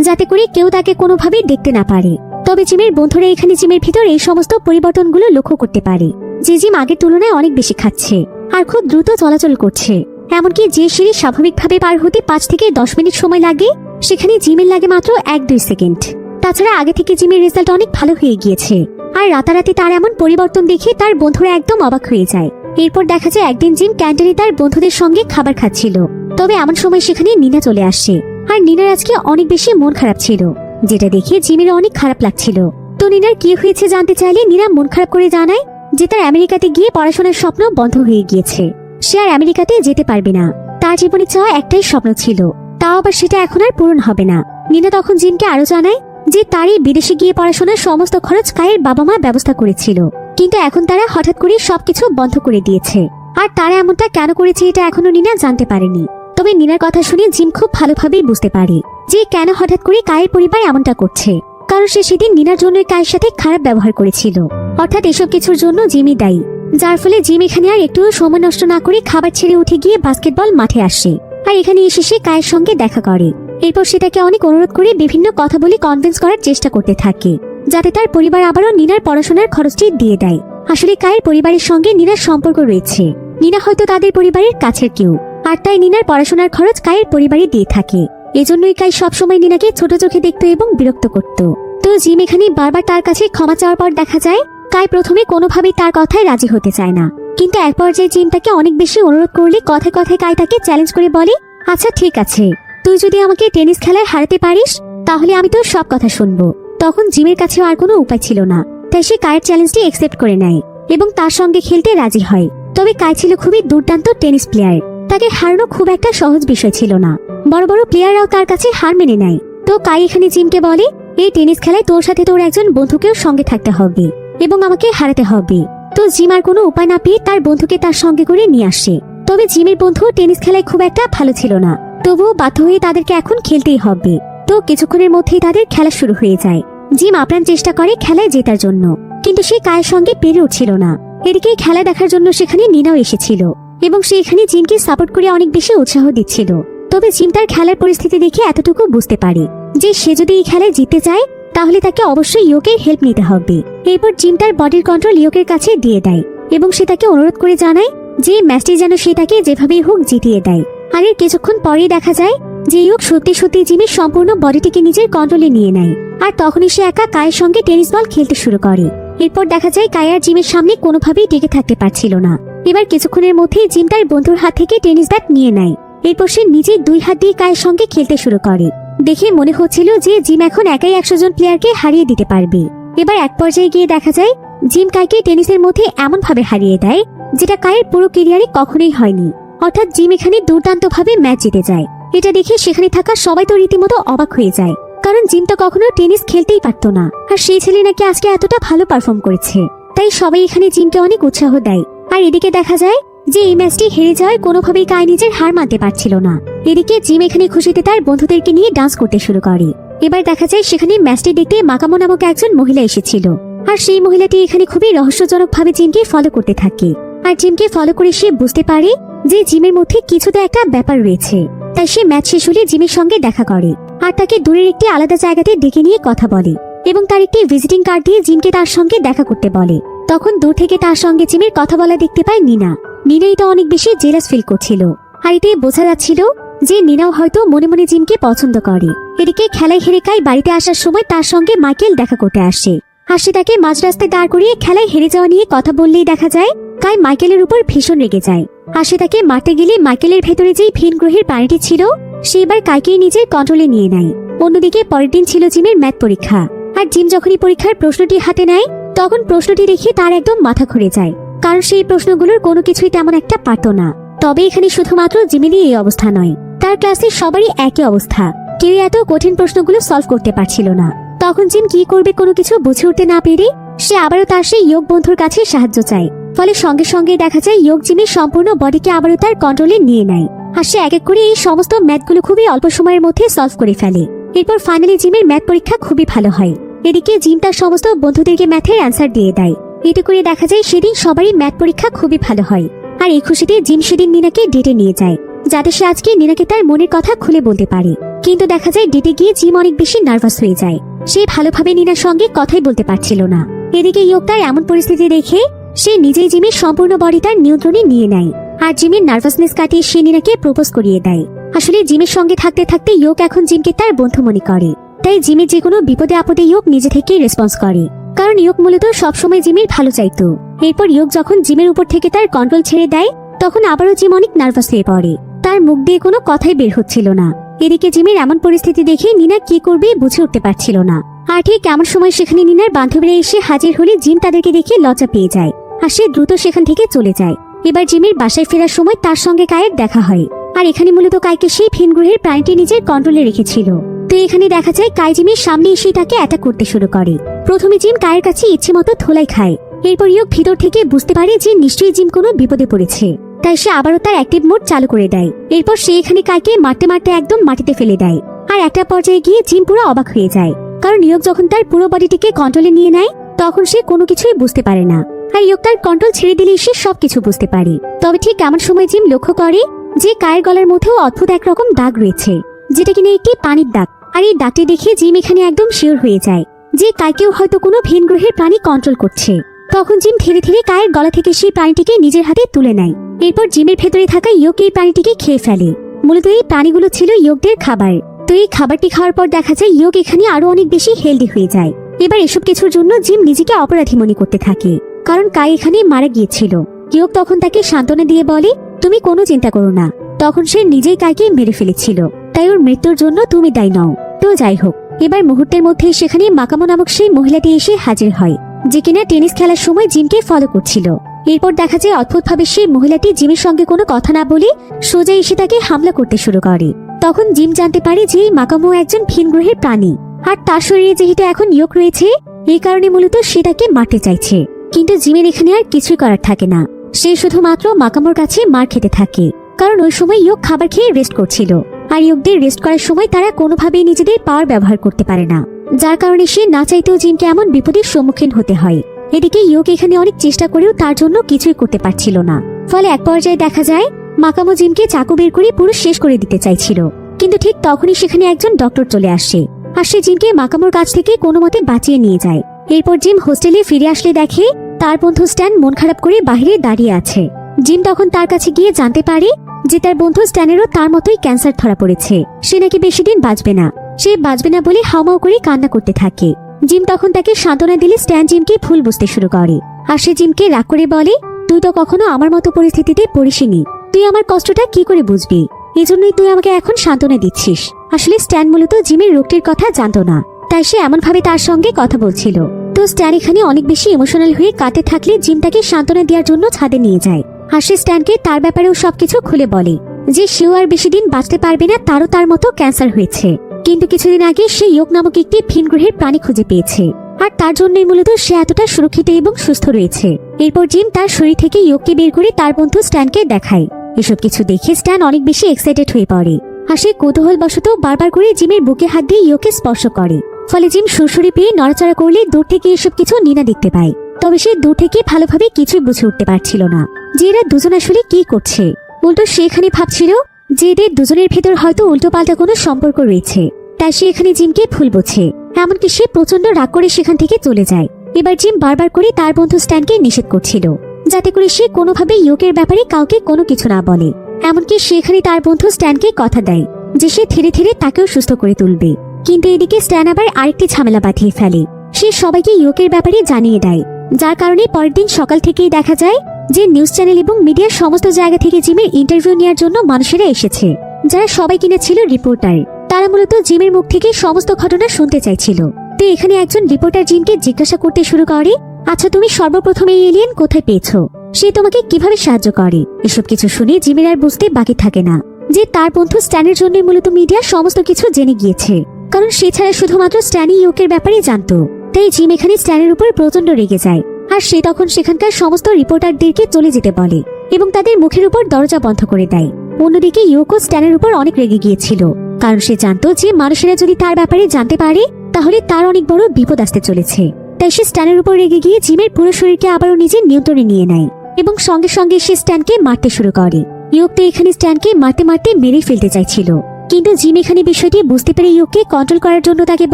যাতে করে কেউ তাকে কোনোভাবেই দেখতে না পারে। তবে জিমের বন্ধুরা এখানে জিমের ভিতর এই সমস্ত পরিবর্তনগুলো লক্ষ্য করতে পারে যে জিম আগের তুলনায় অনেক বেশি খাচ্ছে আর খুব দ্রুত চলাচল করছে। এমনকি যে সিঁড়ি স্বাভাবিকভাবে পার হতে 5 থেকে 10 মিনিট সময় লাগে, সেখানে জিমের লাগে মাত্র 1-2 সেকেন্ড। তাছাড়া আগে থেকে জিমের রেজাল্ট অনেক ভালো হয়ে গিয়েছে, আর রাতারাতি তার এমন পরিবর্তন দেখে তার বন্ধুরা একদম অবাক হয়ে যায়। এরপর দেখা যায় একদিন জিম ক্যান্টিনে তার বন্ধুদের সঙ্গে খাবার খাচ্ছিল, তবে এমন সময় সেখানে নিনা চলে আসে। আর নিনার আজকে অনেক বেশি মন খারাপ ছিল, যেটা দেখে জিমের অনেক খারাপ লাগছিল। তো নিনার কি হয়েছে জানতে চাইলে নিনা মন খারাপ করে জানায় যে তার আমেরিকাতে গিয়ে পড়াশোনার স্বপ্ন বন্ধ হয়ে গিয়েছে, সে আর আমেরিকাতে যেতে পারবে না। তার জীবনে চাওয়া একটাই স্বপ্ন ছিল, তাও আবার সেটা এখন আর পূরণ হবে না। নিনা তখন জিমকে আরো জানায় যে তারই বিদেশে গিয়ে পড়াশোনার সমস্ত খরচ কায়ের বাবা মা ব্যবস্থা করেছিল, কিন্তু এখন তারা হঠাৎ করে সবকিছু বন্ধ করে দিয়েছে। আর তারা এমনটা কেন করেছে এটা এখনো নিনা জানতে পারেনি। তবে নিনার কথা শুনে জিম খুব ভালোভাবেই বুঝতে পারে যে কেন হঠাৎ করে কায়ের পরিবার এমনটা করছে, কারণ সে সেদিন নিনার জন্য কায়ের সাথে খারাপ ব্যবহার করেছিল, অর্থাৎ এসব কিছুর জন্য জিমই দায়ী। যার ফলে জিম এখানে আর একটু সময় নষ্ট না করে খাবার ছেড়ে উঠে গিয়ে বাস্কেটবল মাঠে আসে, আর এখানে এসে সে কায়ের সঙ্গে দেখা করে। এরপর সেটাকে অনেক অনুরোধ করে বিভিন্ন কথা বলে কনভিন্স করার চেষ্টা করতে থাকে, যাতে তার পরিবার আবারও নিনার পড়াশোনার খরচটি দিয়ে দেয়। আসলে কায়ের পরিবারের সঙ্গে নিনার সম্পর্ক রয়েছে, নিনা হয়তো তাদের পরিবারের কাছের কেউ, আর তাই নিনার পড়াশোনার খরচ কায়ের পরিবারে দিয়ে থাকে। এজন্যই কাই সবসময় নিনাকে ছোট চোখে দেখতো এবং বিরক্ত করত। তো জিম এখানে বারবার তার কাছে ক্ষমা চাওয়ার পর দেখা যায় কাই প্রথমে কোনোভাবেই তার কথায় রাজি হতে চায় না, কিন্তু এক পর্যায়ে জিম তাকে অনেক বেশি অনুরোধ করলে কথায় কথায় কাই তাকে চ্যালেঞ্জ করে বলে, আচ্ছা ঠিক আছে, তুই যদি আমাকে টেনিস খেলায় হারাতে পারিস তাহলে আমি তোর সব কথা শুনবো। তখন জিমের কাছেও আর কোনো উপায় ছিল না, তাই সে কায়ের চ্যালেঞ্জটি অ্যাকসেপ্ট করে নেয় এবং তার সঙ্গে খেলতে রাজি হয়। তবে কাই ছিল খুবই দুর্দান্ত টেনিস প্লেয়ার, তাকে হারানো খুব একটা সহজ বিষয় ছিল না। বড় বড় প্লেয়াররাও তার কাছে হার মেনে নেয়। তো কাই এখানে জিমকে বলে, এই টেনিস খেলায় তোর সাথে তোর একজন বন্ধুকেও সঙ্গে থাকতে হবে এবং আমাকে হারাতে হবে। তো জিম আর কোনো উপায় না পেয়ে তার বন্ধুকে তার সঙ্গে করে নিয়ে আসে। তবে জিমের বন্ধু টেনিস খেলায় খুব একটা ভালো ছিল না, তবুও বাধ্য হয়ে তাদেরকে এখন খেলতেই হবে। তো কিছুক্ষণের মধ্যেই তাদের খেলা শুরু হয়ে যায়। জিম আপ্রাণ চেষ্টা করে খেলায় জেতার জন্য, কিন্তু সে কায়ের সঙ্গে পেরে উঠছিল না। এদিকে খেলা দেখার জন্য সেখানে নিনাও এসেছিল এবং সে এখানে জিমকে সাপোর্ট করে অনেক বেশি উৎসাহ দিচ্ছিল। তবে জিম তার খেলার পরিস্থিতি দেখে এতটুকু বুঝতে পারে যে সে যদি এই খেলায় জিততে চায় তাহলে তাকে অবশ্যই ইয়োকের হেল্প নিতে হবে। এরপর জিম তার বডির কন্ট্রোল ইয়োকের কাছে দিয়ে দেয় এবং সে তাকে অনুরোধ করে জানায় যে ম্যাচটি যেন সে তাকে যেভাবেই হোক জিতিয়ে দেয়। আর এর কিছুক্ষণ পরেই দেখা যায় যে ইয়োক সত্যি সত্যি জিমের সম্পূর্ণ বডিটিকে নিজের কন্ট্রোলে নিয়ে নেয়। আর তখনই সে একা কায়ের সঙ্গে টেনিস বল খেলতে শুরু করে। এরপর দেখা যায় কাই আর জিমের সামনে কোনোভাবেই টিকে থাকতে পারছিল না। এবার কিছুক্ষণের মধ্যেই জিম তার বন্ধুর হাত থেকে টেনিস ব্যাট নিয়ে নেয়। এরপর সে নিজের দুই হাত দিয়ে কায়ের সঙ্গে খেলতে শুরু করে। দেখে মনে হচ্ছিল যে জিম এখন একাই 100 জন প্লেয়ারকে হারিয়ে দিতে পারবে। এবার এক পর্যায়ে গিয়ে দেখা যায় জিম কাইকে টেনিসের মধ্যে এমন ভাবে হারিয়ে দেয় যেটা কায়ের পুরো ক্যারিয়ারে কখনোই হয়নি। অর্থাৎ জিম এখানে দুর্দান্ত ভাবে ম্যাচ জিতে যায়। এটা দেখে সেখানে থাকা সবাই তো রীতিমতো অবাক হয়ে যায়, কারণ জিম তো কখনো টেনিস খেলতেই পারতো না, আর সেই ছেলে নাকি আজকে এতটা ভালো পারফর্ম করেছে। তাই সবাই এখানে জিমকে অনেক উৎসাহ দেয়। আর এদিকে দেখা যায় যে এই ম্যাচটি হেরে যাওয়ায় কোনোভাবেই কাই নিজের হার মানতে পারছিল না। এদিকে জিম এখানে খুশিতে তার বন্ধুদেরকে নিয়ে ডান্স করতে শুরু করে। এবার দেখা যায় সেখানে ম্যাচটি দেখতে মাকামো নামক একজন মহিলা এসেছিল, আর সেই মহিলাটি এখানে খুবই রহস্যজনক ভাবে জিমকে ফলো করতে থাকে। আর জিমকে ফলো করে সে বুঝতে পারে যে জিমের মধ্যে কিছুতে একটা ব্যাপার রয়েছে। তাই সে ম্যাচ শেষ হলে জিমের সঙ্গে দেখা করে আর তাকে দূরের একটি আলাদা জায়গাতে ডেকে নিয়ে কথা বলে এবং তার একটি ভিজিটিং কার্ড দিয়ে জিমকে তার সঙ্গে দেখা করতে বলে। তখন দূর থেকে তার সঙ্গে জিমের কথা বলা দেখতে পায় নিনা। নিনা এটা অনেক বেশি জেলাস ফিল করছিল, আর এতে বোঝা যাচ্ছিল যে নিনাও হয়তো মনে মনে জিমকে পছন্দ করে। এদিকে খেলায় হেরে কাই বাড়িতে আসার সময় তার সঙ্গে মাইকেল দেখা করতে আসে, আর সে তাকে মাঝ রাস্তায় দাঁড় করিয়ে খেলায় হেরে যাওয়া নিয়ে কথা বললেই দেখা যায় কাই মাইকেলের উপর ভীষণ রেগে যায়। আর সে তাকে মারতে গেলে মাইকেলের ভেতরে যেই ভিন গ্রহের প্রাণীটি ছিল সে এবার কাইকেই নিজের কন্ট্রোলে নিয়ে নেয়। অন্যদিকে পরের দিন ছিল জিমের ম্যাথ পরীক্ষা, আর জিম যখনই পরীক্ষার প্রশ্নটি হাতে নেয় তখন প্রশ্নটি দেখে তার একদম মাথা ঘুরে যায়, কারণ সেই প্রশ্নগুলোর কোনো কিছুই তেমন একটা পারত না। তবে এখানে শুধুমাত্র জিমেরই এই অবস্থা নয়, তার ক্লাসের সবারই একই অবস্থা, কেউ এত কঠিন প্রশ্নগুলো সলভ করতে পারছিল না। তখন জিম কি করবে কোনো কিছু বুঝে উঠতে না পেরে সে আবারও তার সেই ইয়োগ বন্ধুর কাছে সাহায্য চায়। ফলে সঙ্গে সঙ্গে দেখা যায় ইয়োগ জিমের সম্পূর্ণ বডিকে আবারও তার কন্ট্রোলে নিয়ে নেয়, আর সে এক এক করে এই সমস্ত ম্যাথগুলো খুবই অল্প সময়ের মধ্যে সলভ করে ফেলে। এরপর ফাইনালি জিমের ম্যাথ পরীক্ষা খুবই ভালো হয়। এদিকে জিম তার সমস্ত বন্ধুদেরকে ম্যাথের অ্যান্সার দিয়ে দেয়। এতে করে দেখা যায় সেদিন সবারই ম্যাথ পরীক্ষা খুবই ভালো হয়। আর এই খুশিতে জিম সেদিন নিনাকে ডেটে নিয়ে যায়, যাতে সে আজকে নিনাকে তার মনের কথা খুলে বলতে পারে। কিন্তু দেখা যায় ডেটে গিয়ে জিম অনেক বেশি নার্ভাস হয়ে যায়, সে ভালোভাবে নিনার সঙ্গে কথাই বলতে পারছিল না। এদিকে ইয়োগ তার এমন পরিস্থিতি দেখে সে নিজেই জিমের সম্পূর্ণ বডি তার নিয়ন্ত্রণে নিয়ে নেয়, আর জিমের নার্ভাসনেস কাটিয়ে সে নিনাকে প্রপোজ করিয়ে দেয়। আসলে জিমের সঙ্গে থাকতে থাকতে ইয়োগ এখন জিমকে তার বন্ধু মনে করে, তাই জিমের যে কোনো বিপদে আপদে ইয়োগ নিজে থেকেই রেসপন্স করে, কারণ ইয়োগ মূলত সবসময় জিমের ভালো চাইতো। এরপর ইয়োগ যখন জিমের উপর থেকে তার কন্ট্রোল ছেড়ে দেয় তখন আবারও জিম অনেক নার্ভাস হয়ে পড়ে, তার মুখ দিয়ে কোনো কথাই বের হচ্ছিল না। এদিকে জিমের এমন পরিস্থিতি দেখে নিনা কি করবে বুঝে উঠতে পারছিল না। আর ঠিক এমন সময় সেখানে নিনার বান্ধবীরা এসে হাজির হলে জিম তাদেরকে দেখে লজ্জা পেয়ে যায়, আর সে দ্রুত সেখান থেকে চলে যায়। এবার জিমের বাসায় ফেরার সময় তার সঙ্গে কায়ের দেখা হয়, আর এখানে মূলত কাইকে সেই ভিন গ্রহের প্রাণীটি নিজের কন্ট্রোলে রেখেছিল। তো এখানে দেখা যায় কাই জিমের সামনে এসে তাকে অ্যাটাক করতে শুরু করে। প্রথমে জিম কায়ের কাছে ইচ্ছে মতো ধোলাই খায়। এরপর ইয়োগ ভিতর থেকে বুঝতে পারে যে নিশ্চয়ই জিম কোনো বিপদে পড়েছে, তাই সে আবারও তার অ্যাক্টিভ মোড চালু করে দেয়। এরপর সে এখানে কাইকে মারতে মারতে একদম মাটিতে ফেলে দেয়। আর একটা পর্যায়ে গিয়ে জিম পুরো অবাক হয়ে যায়, কারণ ইয়োগ যখন তার পুরো বডিটিকে কন্ট্রোলে নিয়ে নেয় তখন সে কোনো কিছুই বুঝতে পারে না, আর ইয়োগ তার কন্ট্রোল ছেড়ে দিলে সে সবকিছু বুঝতে পারে। তবে ঠিক এমন সময় জিম লক্ষ্য করে যে কায়ের গলার মধ্যেও অদ্ভুত একরকম দাগ রয়েছে, যেটা কিনা একটি পানির দাগ। আর এই দাগটি দেখে জিম এখানে একদম শিওর হয়ে যায় যে কাইকেও হয়তো কোনো ভিন গ্রহের প্রাণী কন্ট্রোল করছে। তখন জিম ধীরে ধীরে কায়ের গলা থেকে সেই প্রাণীটিকে নিজের হাতে তুলে নেয়। এরপর জিমের ভেতরে থাকা ইয়োগ এই প্রাণীটিকে খেয়ে ফেলে। মূলত এই প্রাণীগুলো ছিল ইয়োগদের খাবার। তো এই খাবারটি খাওয়ার পর দেখা যায় ইয়োগ এখানে আরো অনেক বেশি হেলদি হয়ে যায়। এবার এসব কিছুর জন্য জিম নিজেকে অপরাধী মনে করতে থাকে, কারণ কাই এখানে মারা গিয়েছিল। ইয়োগ তখন তাকে সান্ত্বনা দিয়ে বলে, তুমি কোনো চিন্তা করো না, তখন সে নিজেই কাইকে মেরে ফেলেছিল, তাই ওর মৃত্যুর জন্য তুমি দায়ী নও। তো যাই হোক, এবার মুহূর্তের মধ্যে সেখানে মাকামো নামক সেই মহিলাটি এসে হাজির হয়, যে কিনা টেনিস খেলার সময় জিমকে ফলো করছিল। এরপর দেখা যায় অদ্ভুতভাবে সেই মহিলাটি জিমের সঙ্গে কোনো কথা না বলে সোজা এসে তাকে হামলা করতে শুরু করে। তখন জিম জানতে পারে যে মাকামো একজন ভিন গ্রহের প্রাণী, আর তার শরীরে যেহেতু এখন ইয়োক রয়েছে এই কারণে মূলত সে তাকে মারতে চাইছে। কিন্তু জিমের এখানে আর কিছুই করার থাকে না, সে শুধুমাত্র মাকামোর কাছে মার খেতে থাকে, কারণ ওই সময় ইয়োক খাবার খেয়ে রেস্ট করছিল, আর ইয়োকদের রেস্ট করার সময় তারা কোনোভাবেই নিজেদের পাওয়ার ব্যবহার করতে পারে না, যার কারণে সে না চাইতেও জিমকে এমন বিপদের সম্মুখীন হতে হয়। এদিকে ইয়োক এখানে অনেক চেষ্টা করেও তার জন্য কিছুই করতে পারছিল না। ফলে এক পর্যায়ে দেখা যায় মাকামো জিমকে চাকু বের করে পুরো শেষ করে দিতে চাইছিল, কিন্তু ঠিক তখনই সেখানে একজন ডক্টর চলে আসে, আর সে জিমকে মাকামোর কাছ থেকে কোনো মতে বাঁচিয়ে নিয়ে যায়। এরপর জিম হোস্টেলে ফিরে আসলে দেখে তার বন্ধু স্ট্যান মন খারাপ করে বাইরে দাঁড়িয়ে আছে। জিম তখন তার কাছে গিয়ে জানতে পারে যে তার বন্ধু স্ট্যানেরও তার মতোই ক্যান্সার ধরা পড়েছে, সে নাকি বেশি দিন বাঁচবে না। সে বাঁচবে না বলে হাউমাউ করে কান্না করতে থাকে। জিম তখন তাকে সান্ত্বনা দিলে স্ট্যান জিমকে ভুল বুঝতে শুরু করে, আর সে জিমকে রাগ করে বলে, তুই তো কখনো আমার মতো পরিস্থিতিতে পড়িসনি, তুই আমার কষ্টটা কি করে বুঝবি, এজন্যই তুই আমাকে এখন সান্ত্বনা দিচ্ছিস। আসলে স্ট্যান মূলত জিমের রোগটির কথা জানতো না, তাই সে এমন ভাবে তার সঙ্গে কথা বলছিল। তো স্ট্যান এখানে অনেক বেশি ইমোশনাল হয়ে কাঁদতে থাকলে জিম তাকে সান্ত্বনা দেওয়ার জন্য ছাদে নিয়ে যায়, আর সে স্ট্যানকে তার ব্যাপারেও সবকিছু খুলে বলে যে সেও আর বেশি দিন বাঁচতে পারবে না, তারও তার মতো ক্যান্সার হয়েছে, কিন্তু কিছুদিন আগে সে ইয়োক নামক একটি ভিন গ্রহের প্রাণী খুঁজে পেয়েছে, আর তার জন্যই মূলত সে এতটা সুরক্ষিত এবং সুস্থ রয়েছে। এরপর জিম তার শরীর থেকে ইয়োককে বের করে তার বন্ধু স্ট্যানকে দেখায়। এসব কিছু দেখে স্ট্যান অনেক বেশি এক্সাইটেড হয়ে পড়ে, আর সে কৌতূহলবশত বারবার করে জিমের বুকে হাত দিয়ে ইয়োককে স্পর্শ করে। ফলে জিম সুরসুরি পেয়ে নড়াচড়া করলে দূর থেকে এসব কিছু নিনা দেখতে পায়, তবে সে দূর থেকে ভালোভাবে কিছুই বুঝে উঠতে পারছিল না যে এরা দুজন আসলে কি করছে। উল্টো সে এখানে ভাবছিল যে এদের দুজনের ভেতর হয়তো উল্টো পাল্টা কোনো সম্পর্ক রয়েছে, তাই সে এখানে জিমকে ভুল বোঝে। এমনকি সে প্রচন্ড রাগ করে সেখান থেকে চলে যায়। এবার জিম বারবার করে তার বন্ধু স্ট্যানকে নিষেধ করছিল যাতে করে সে কোনোভাবে ইয়োকের ব্যাপারে কাউকে কোনো কিছু না বলে। এমনকি সে এখানে তার বন্ধু স্ট্যানকে কথা দেয় যে সে ধীরে ধীরে তাকেও সুস্থ করে তুলবে। কিন্তু এদিকে স্ট্যান আবার আরেকটি ঝামেলা বাঁধিয়ে ফেলে, সে সবাইকে ইয়োকের ব্যাপারে জানিয়ে দেয়, যার কারণে পরের দিন সকাল থেকেই দেখা যায় যে নিউজ চ্যানেল এবং মিডিয়ার সমস্ত জায়গা থেকে জিমের ইন্টারভিউ নেওয়ার জন্য মানুষেরা এসেছে, যারা সবাই কিনা ছিল রিপোর্টার। তারা মূলত জিমের মুখ থেকে সমস্ত ঘটনা শুনতে চাইছিল। তো এখানে একজন রিপোর্টার জিমকে জিজ্ঞাসা করতে শুরু করে, আচ্ছা তুমি সর্বপ্রথম এই এলিয়েন কোথায় পেয়েছো, সে তোমাকে কিভাবে সাহায্য করে। এসব কিছু শুনে জিমের আর বুঝতে বাকি থাকে না যে তার বন্ধু স্ট্যানের জন্য মূলত মিডিয়া সমস্ত কিছু জেনে গিয়েছে, কারণ সে ছাড়া শুধুমাত্র স্ট্যানি ইয়োকের ব্যাপারে জানতো। তাই জিম এখানে স্ট্যানের উপর প্রচন্ড রেগে যায়, আর সে তখন সেখানকার সমস্ত রিপোর্টারদেরকে চলে যেতে বলে এবং তাদের মুখের উপর দরজা বন্ধ করে দেয়। অন্যদিকে ইয়োকো স্ট্যানের উপর অনেক রেগে গিয়েছিল, কারণ সে জানতো যে মানুষেরা যদি তার ব্যাপারে জানতে পারে তাহলে তার অনেক বড় বিপদ আসতে চলেছে। তাই সে স্ট্যানের উপর রেগে গিয়ে জিমের পুরো শরীরকে আবারও নিজের নিয়ন্ত্রণে নিয়ে নেয় এবং সঙ্গে সঙ্গে সে স্ট্যানকে মারতে শুরু করে। ইয়োক তো এখানে স্ট্যানকে মারতে মারতে মেরে ফেলতে চাইছিল, কিন্তু জিম এখানে বিষয়টি বুঝতে পেরে ইয়োককে কন্ট্রোল করার জন্য তাকে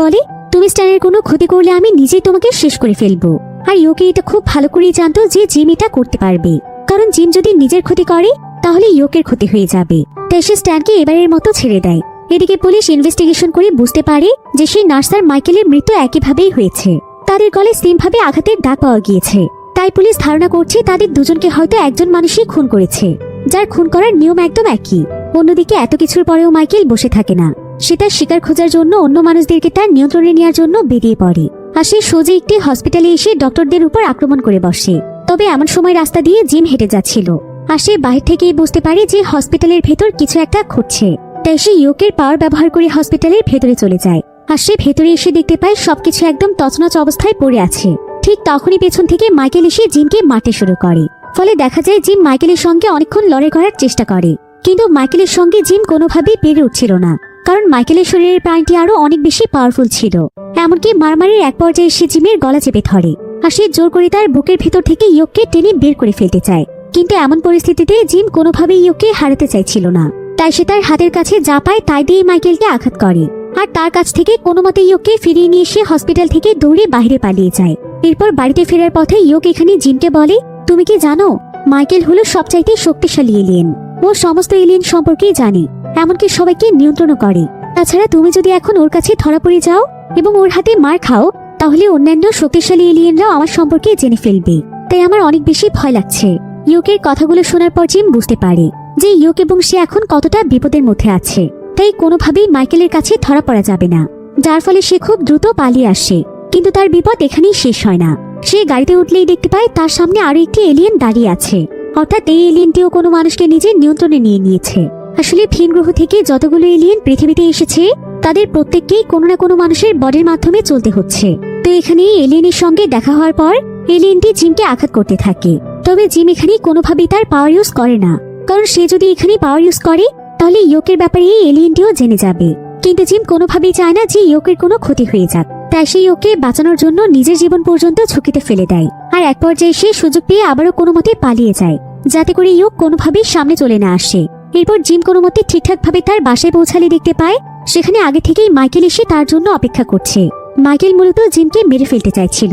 বলে, তুমি স্ট্যানের কোনো ক্ষতি করলে আমি নিজেই তোমাকে শেষ করে ফেলবো। আর ইয়োকে এটা খুব ভালো করেই জানতো যে জিম এটা করতে পারবে, কারণ জিম যদি নিজের ক্ষতি করে তাহলে ইয়োকের ক্ষতি হয়ে যাবে। তাই সে স্ট্যানকে এবারের মতো ছেড়ে দেয়। এদিকে পুলিশ ইনভেস্টিগেশন করে বুঝতে পারে যে সেই নার্স আর মাইকেলের মৃত্যু একইভাবেই হয়েছে, তাদের গলায় সেম ভাবে আঘাতের দাগ পাওয়া গিয়েছে। তাই পুলিশ ধারণা করছে তাদের দুজনকে হয়তো একজন মানুষই খুন করেছে, যার খুন করার নিয়ম একদম একই। অন্যদিকে এত কিছুর পরেও মাইকেল বসে থাকে না, সে তার শিকার খোঁজার জন্য অন্য মানুষদেরকে তার নিয়ন্ত্রণে নেওয়ার জন্য বেরিয়ে পড়ে। আর সে সোজা একটি হসপিটালে এসে ডক্টরদের উপর আক্রমণ করে বসে। তবে এমন সময় রাস্তা দিয়ে জিম হেঁটে যাচ্ছিল, আর সে বাহির থেকেই বুঝতে পারে যে হসপিটালের ভেতর কিছু একটা ঘটছে। তাই সে ইয়োকের পাওয়ার ব্যবহার করে হসপিটালের ভেতরে চলে যায়, আর সে ভেতরে এসে দেখতে পায় সবকিছু একদম তছনছ অবস্থায় পড়ে আছে। ঠিক তখনই পেছন থেকে মাইকেল এসে জিমকে মারতে শুরু করে। ফলে দেখা যায় জিম মাইকেলের সঙ্গে অনেকক্ষণ লড়াই করার চেষ্টা করে, কিন্তু মাইকেলের সঙ্গে জিম কোনোভাবেই পেরে উঠছিল না, কারণ মাইকেলের শরীরের প্রাণটি আরো অনেক বেশি পাওয়ারফুল ছিল। এমনকি মারামারির এক পর্যায়ে সে জিমের গলা চেপে ধরে, আর সে জোর করে তার বুকের ভেতর থেকে ইয়োককে টেনে বের করে ফেলতে চায়। কিন্তু এমন পরিস্থিতিতে জিম কোনোভাবেই ইয়োককে হারাতে চাইছিল না, তাই সে তার হাতের কাছে যা পায় তাই দিয়ে মাইকেলকে আঘাত করে, আর তার কাছ থেকে কোনো মতে ইয়োককে ফিরিয়ে নিয়ে এসে হসপিটাল থেকে দৌড়ে বাইরে পালিয়ে যায়। এরপর বাড়িতে ফেরার পথে ইয়োক এখানে জিমকে বলে, তুমি কি জানো মাইকেল হলো সবচাইতে শক্তিশালী এলিয়েন, ও সমস্ত এলিয়েন সম্পর্কে জানে, এমনকি সবাইকে নিয়ন্ত্রণ করে। তাছাড়া তুমি যদি এখন ওর কাছে ধরা পড়ে যাও এবং ওর হাতে মার খাও তাহলে অন্যান্য শক্তিশালী এলিয়েনরাও আমার সম্পর্কে জেনে ফেলবে, তাই আমার অনেক বেশি ভয় লাগছে। ইয়োকের কথাগুলো শোনার পর জিম বুঝতে পারে যে ইয়োক এবং সে এখন কতটা বিপদের মধ্যে আছে, তাই কোনোভাবেই মাইকেলের কাছে ধরা পড়া যাবে না, যার ফলে সে খুব দ্রুত পালিয়ে আসে। কিন্তু তার বিপদ এখানেই শেষ হয় না। সে গাড়িতে উঠলেই দেখতে পায় তার সামনে আরো একটি এলিয়েন দাঁড়িয়ে আছে। অর্থাৎ এই এলিয়েনটিও কোনো মানুষকে নিজের নিয়ন্ত্রণে নিয়ে নিয়েছে। আসলে ভিন গ্রহ থেকে যতগুলো এলিয়েন পৃথিবীতে এসেছে তাদের প্রত্যেককেই কোনো না কোনো মানুষের বডির মাধ্যমে চলতে হচ্ছে। তো এখানে এলিয়েনের সঙ্গে দেখা হওয়ার পর এলিয়েনটি জিমকে আঘাত করতে থাকে। তবে জিম এখানে কোনোভাবেই তার পাওয়ার ইউজ করে না, কারণ সে যদি এখানে পাওয়ার ইউজ করে তাহলে ইয়োকের ব্যাপারে এই এলিয়েনটিও জেনে যাবে। কিন্তু জিম কোনোভাবেই চায় না যে ইয়োকের কোনো ক্ষতি হয়ে যাক, তাই সে ইয়োকে বাঁচানোর জন্য নিজের জীবন পর্যন্ত ঝুঁকিতে ফেলে দেয়। আর এক পর্যায়ে সে সুযোগ পেয়ে আবারও কোনো মতে পালিয়ে যায়, যাতে করে ইয়োক কোনোভাবেই সামনে চলে না আসে। এরপর জিম কোনো মতে ঠিকঠাক ভাবে তার বাসায় পৌঁছালে দেখতে পায় সেখানে আগে থেকেই মাইকেল এসে তার জন্য অপেক্ষা করছে। মাইকেল মূলত জিমকে মেরে ফেলতে চাইছিল,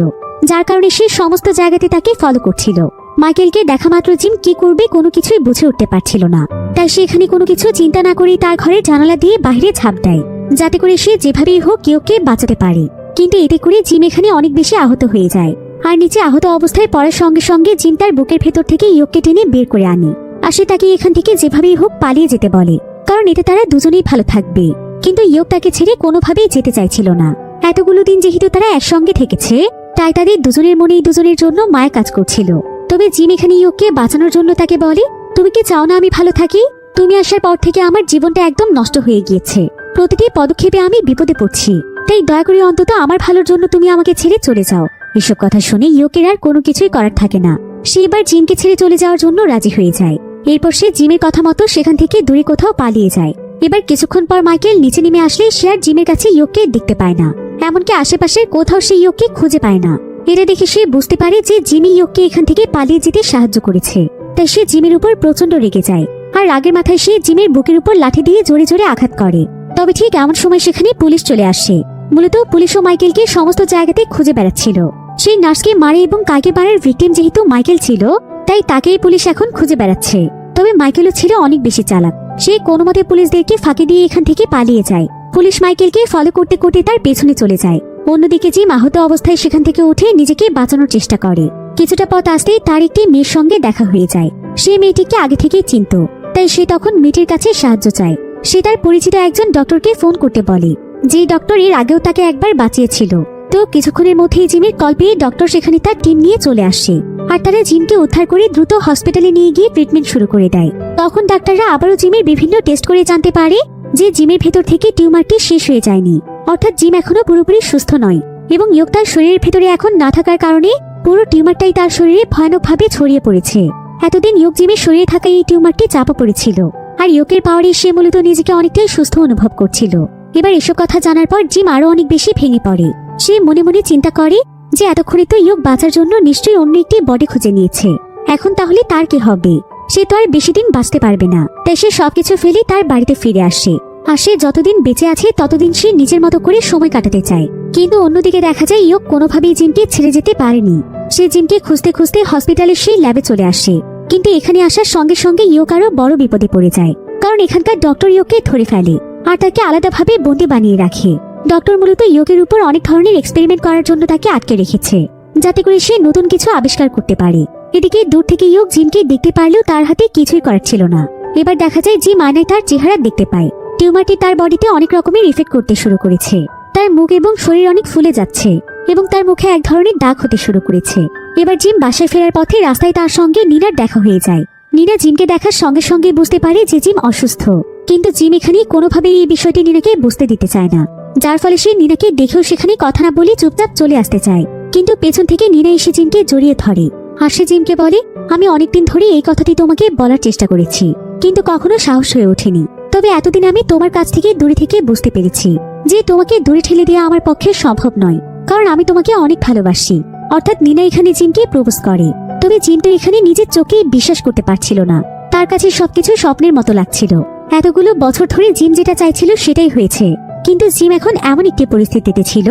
যার কারণে সে সমস্ত জায়গাতে তাকে ফলো করছিল। মাইকেলকে দেখা মাত্র জিম কি করবে কোনো কিছুই বুঝে উঠতে পারছিল না, তাই সে এখানে কোনো কিছু চিন্তা না করেই তার ঘরের জানালা দিয়ে বাইরে ঝাঁপ দেয়, যাতে করে সে যেভাবেই হোক ইয়োকে বাঁচাতে পারে। কিন্তু এতে করে জিম এখানে অনেক বেশি আহত হয়ে যায়। আর নিচে আহত অবস্থায় পড়ার সঙ্গে সঙ্গে জিম তার বুকের ভেতর থেকে ইয়োককে টেনে বের করে আনে। আর সে তাকে এখান থেকে যেভাবেই হোক পালিয়ে যেতে বলে, কারণ এতে তারা দুজনেই ভালো থাকবে। কিন্তু ইয়োক তাকে ছেড়ে কোনোভাবেই যেতে চাইছিল না। এতগুলো দিন যেহেতু তারা একসঙ্গে থেকেছে, তাই তাদের দুজনের মনেই দুজনের জন্য মায়া কাজ করছিল। তবে জিম এখানে ইয়োককে বাঁচানোর জন্য তাকে বলে, তুমি কি চাও না আমি ভালো থাকি? তুমি আসার পর থেকে আমার জীবনটা একদম নষ্ট হয়ে গিয়েছে, প্রতিটি পদক্ষেপে আমি বিপদে পড়ছি, তাই দয়া করে অন্তত আমার ভালোর জন্য তুমি আমাকে ছেড়ে চলে যাও। এসব কথা শুনে ইয়োকের আর কোনো কিছুই করার থাকে না। সে এবার জিমকে ছেড়ে চলে যাওয়ার জন্য রাজি হয়ে যায়। এরপর সে জিমের কথা মতো সেখান থেকে দূরে কোথাও পালিয়ে যায়। এবার কিছুক্ষণ পর মাইকেল নিচে নেমে আসলে সে আর জিমের কাছে ইয়োককে দেখতে পায় না, এমনকি আশেপাশের কোথাও সে ইয়োককে খুঁজে পায় না। এটা দেখে সে বুঝতে পারে যে জিমি ইয়োককে এখান থেকে পালিয়ে যেতে সাহায্য করেছে, তাই সে জিমের উপর প্রচন্ড রেগে যায়। আর রাগের মাথায় সে জিমের বুকের উপর লাঠি দিয়ে জোরে জোরে আঘাত করে। তবে ঠিক এমন সময় সেখানে পুলিশ চলে আসে। মূলত পুলিশও মাইকেলকে সমস্ত জায়গাতে খুঁজে বেড়াচ্ছিল। সেই নার্সকে মারে এবং কাকে মারার ভিকটিম যেহেতু মাইকেল ছিল, তাই তাকেই পুলিশ এখন খুঁজে বেড়াচ্ছে। তবে মাইকেলও ছিল অনেক বেশি চালাক, সে কোনোমতে পুলিশদেরকে ফাঁকি দিয়ে এখান থেকে পালিয়ে যায়। পুলিশ মাইকেলকে ফলো করতে করতে তার পেছনে চলে যায়। অন্যদিকে জিম আহত অবস্থায় সেখান থেকে উঠে নিজেকে বাঁচানোর চেষ্টা করে। কিছুটা পথ আসতেই তার একটি মেয়ের সঙ্গে দেখা হয়ে যায়। সে মেয়েটিকে আগে থেকেই চিনত, তাই সে তখন মেয়েটির কাছে সাহায্য চায়। সে তার পরিচিত একজন ডক্টরকে ফোন করতে বলে, যে ডক্টর এর আগেও তাকে একবার বাঁচিয়েছিল। তো কিছুক্ষণের মধ্যেই জিমের কল পেয়ে ডক্টর সেখানে তার টিম নিয়ে চলে আসে। আর তারা জিমকে উদ্ধার করে দ্রুত হসপিটালে নিয়ে গিয়ে ট্রিটমেন্ট শুরু করে দেয়। তখন ডাক্তাররা আবারও জিমের বিভিন্ন টেস্ট করে জানতে পারে যে জিমের ভেতর থেকে টিউমারটি শেষ হয়ে যায়নি, অর্থাৎ জিম এখনো পুরোপুরি সুস্থ নয় এবং ইয়োক তার শরীরের ভেতরে এখন না থাকার কারণে পুরো টিউমারটাই তার শরীরে ভয়ানকভাবে ছড়িয়ে পড়েছে। এতদিন ইয়োক জিমের শরীরে থাকা এই টিউমারটি চাপা পড়েছিল, আর ইয়োকের পাওয়ারে সে মূলত নিজেকে অনেকটাই সুস্থ অনুভব করছিল। এবার এসব কথা জানার পর জিম আরো অনেক বেশি ভেঙে পড়ে। সে মনে মনে চিন্তা করে যে এতক্ষণে তো ইয়োক বাঁচার জন্য নিশ্চয়ই অন্য একটি বডি খুঁজে নিয়েছে, এখন তাহলে তার কি হবে? সে তো আর বেশি দিন বাঁচতে পারবে না। তাই সে সবকিছু ফেলে তার বাড়িতে ফিরে আসে। আর সে যতদিন বেঁচে আছে ততদিন সে নিজের মতো করে সময় কাটাতে চায়। কিন্তু অন্যদিকে দেখা যায় ইয়োক কোনোভাবেই জিমকে ছেড়ে যেতে পারেনি। সে জিমকে খুঁজতে খুঁজতে হসপিটালের সেই ল্যাবে চলে আসে। কিন্তু এখানে আসার সঙ্গে সঙ্গে ইয়োক আরো বড় বিপদে পড়ে যায়, কারণ এখানকার ডক্টর ইয়োককে ধরে ফেলে আর তাকে আলাদাভাবে বন্দি বানিয়ে রাখে। ডক্টর মূলত ইয়োকের উপর অনেক ধরনের এক্সপেরিমেন্ট করার জন্য তাকে আটকে রেখেছে, যাতে করে সে নতুন কিছু আবিষ্কার করতে পারে। এদিকে দূর থেকে ইয়োক জিমকে দেখতে পারলেও তার হাতে কিছুই করার ছিল না। এবার দেখা যায় জিম আয়নায় তার চেহারা দেখতে পায়। টিউমারটি তার বডিতে অনেক রকমের ইফেক্ট করতে শুরু করেছে। তার মুখ এবং শরীর অনেক ফুলে যাচ্ছে এবং তার মুখে এক ধরনের দাগ হতে শুরু করেছে। এবার জিম বাসায় ফেরার পথে রাস্তায় তার সঙ্গে নিনার দেখা হয়ে যায়। নিনা জিমকে দেখার সঙ্গে সঙ্গে বুঝতে পারে যে জিম অসুস্থ, কিন্তু জিম এখানে কোনোভাবেই এই বিষয়টি নিনাকে বুঝতে দিতে চায় না, যার ফলে সে নিনাকে দেখেও সেখানে কথা না বলে চুপচাপ চলে আসতে চায়। কিন্তু পেছন থেকে নিনা এসে জিমকে জড়িয়ে ধরে আর সে জিমকে বলে, আমি অনেকদিন ধরে এই কথাটি তোমাকে বলার চেষ্টা করেছি, কিন্তু কখনো সাহস হয়ে ওঠেনি। তবে এতদিন আমি তোমার কাছ থেকে দূরে থেকে বুঝতে পেরেছি যে তোমাকে দূরে ঠেলে দেওয়া আমার পক্ষে সম্ভব নয়, কারণ আমি তোমাকে অনেক ভালোবাসি। অর্থাৎ নিনা এখানে জিমকে প্রপোজ করে। তবে জিম তো এখানে নিজের চোখেই বিশ্বাস করতে পারছিল না, তার কাছে সবকিছু স্বপ্নের মতো লাগছিল। এতগুলো বছর ধরে জিম যেটা চাইছিল সেটাই হয়েছে, কিন্তু জিম এখন এমন একটি পরিস্থিতিতে ছিল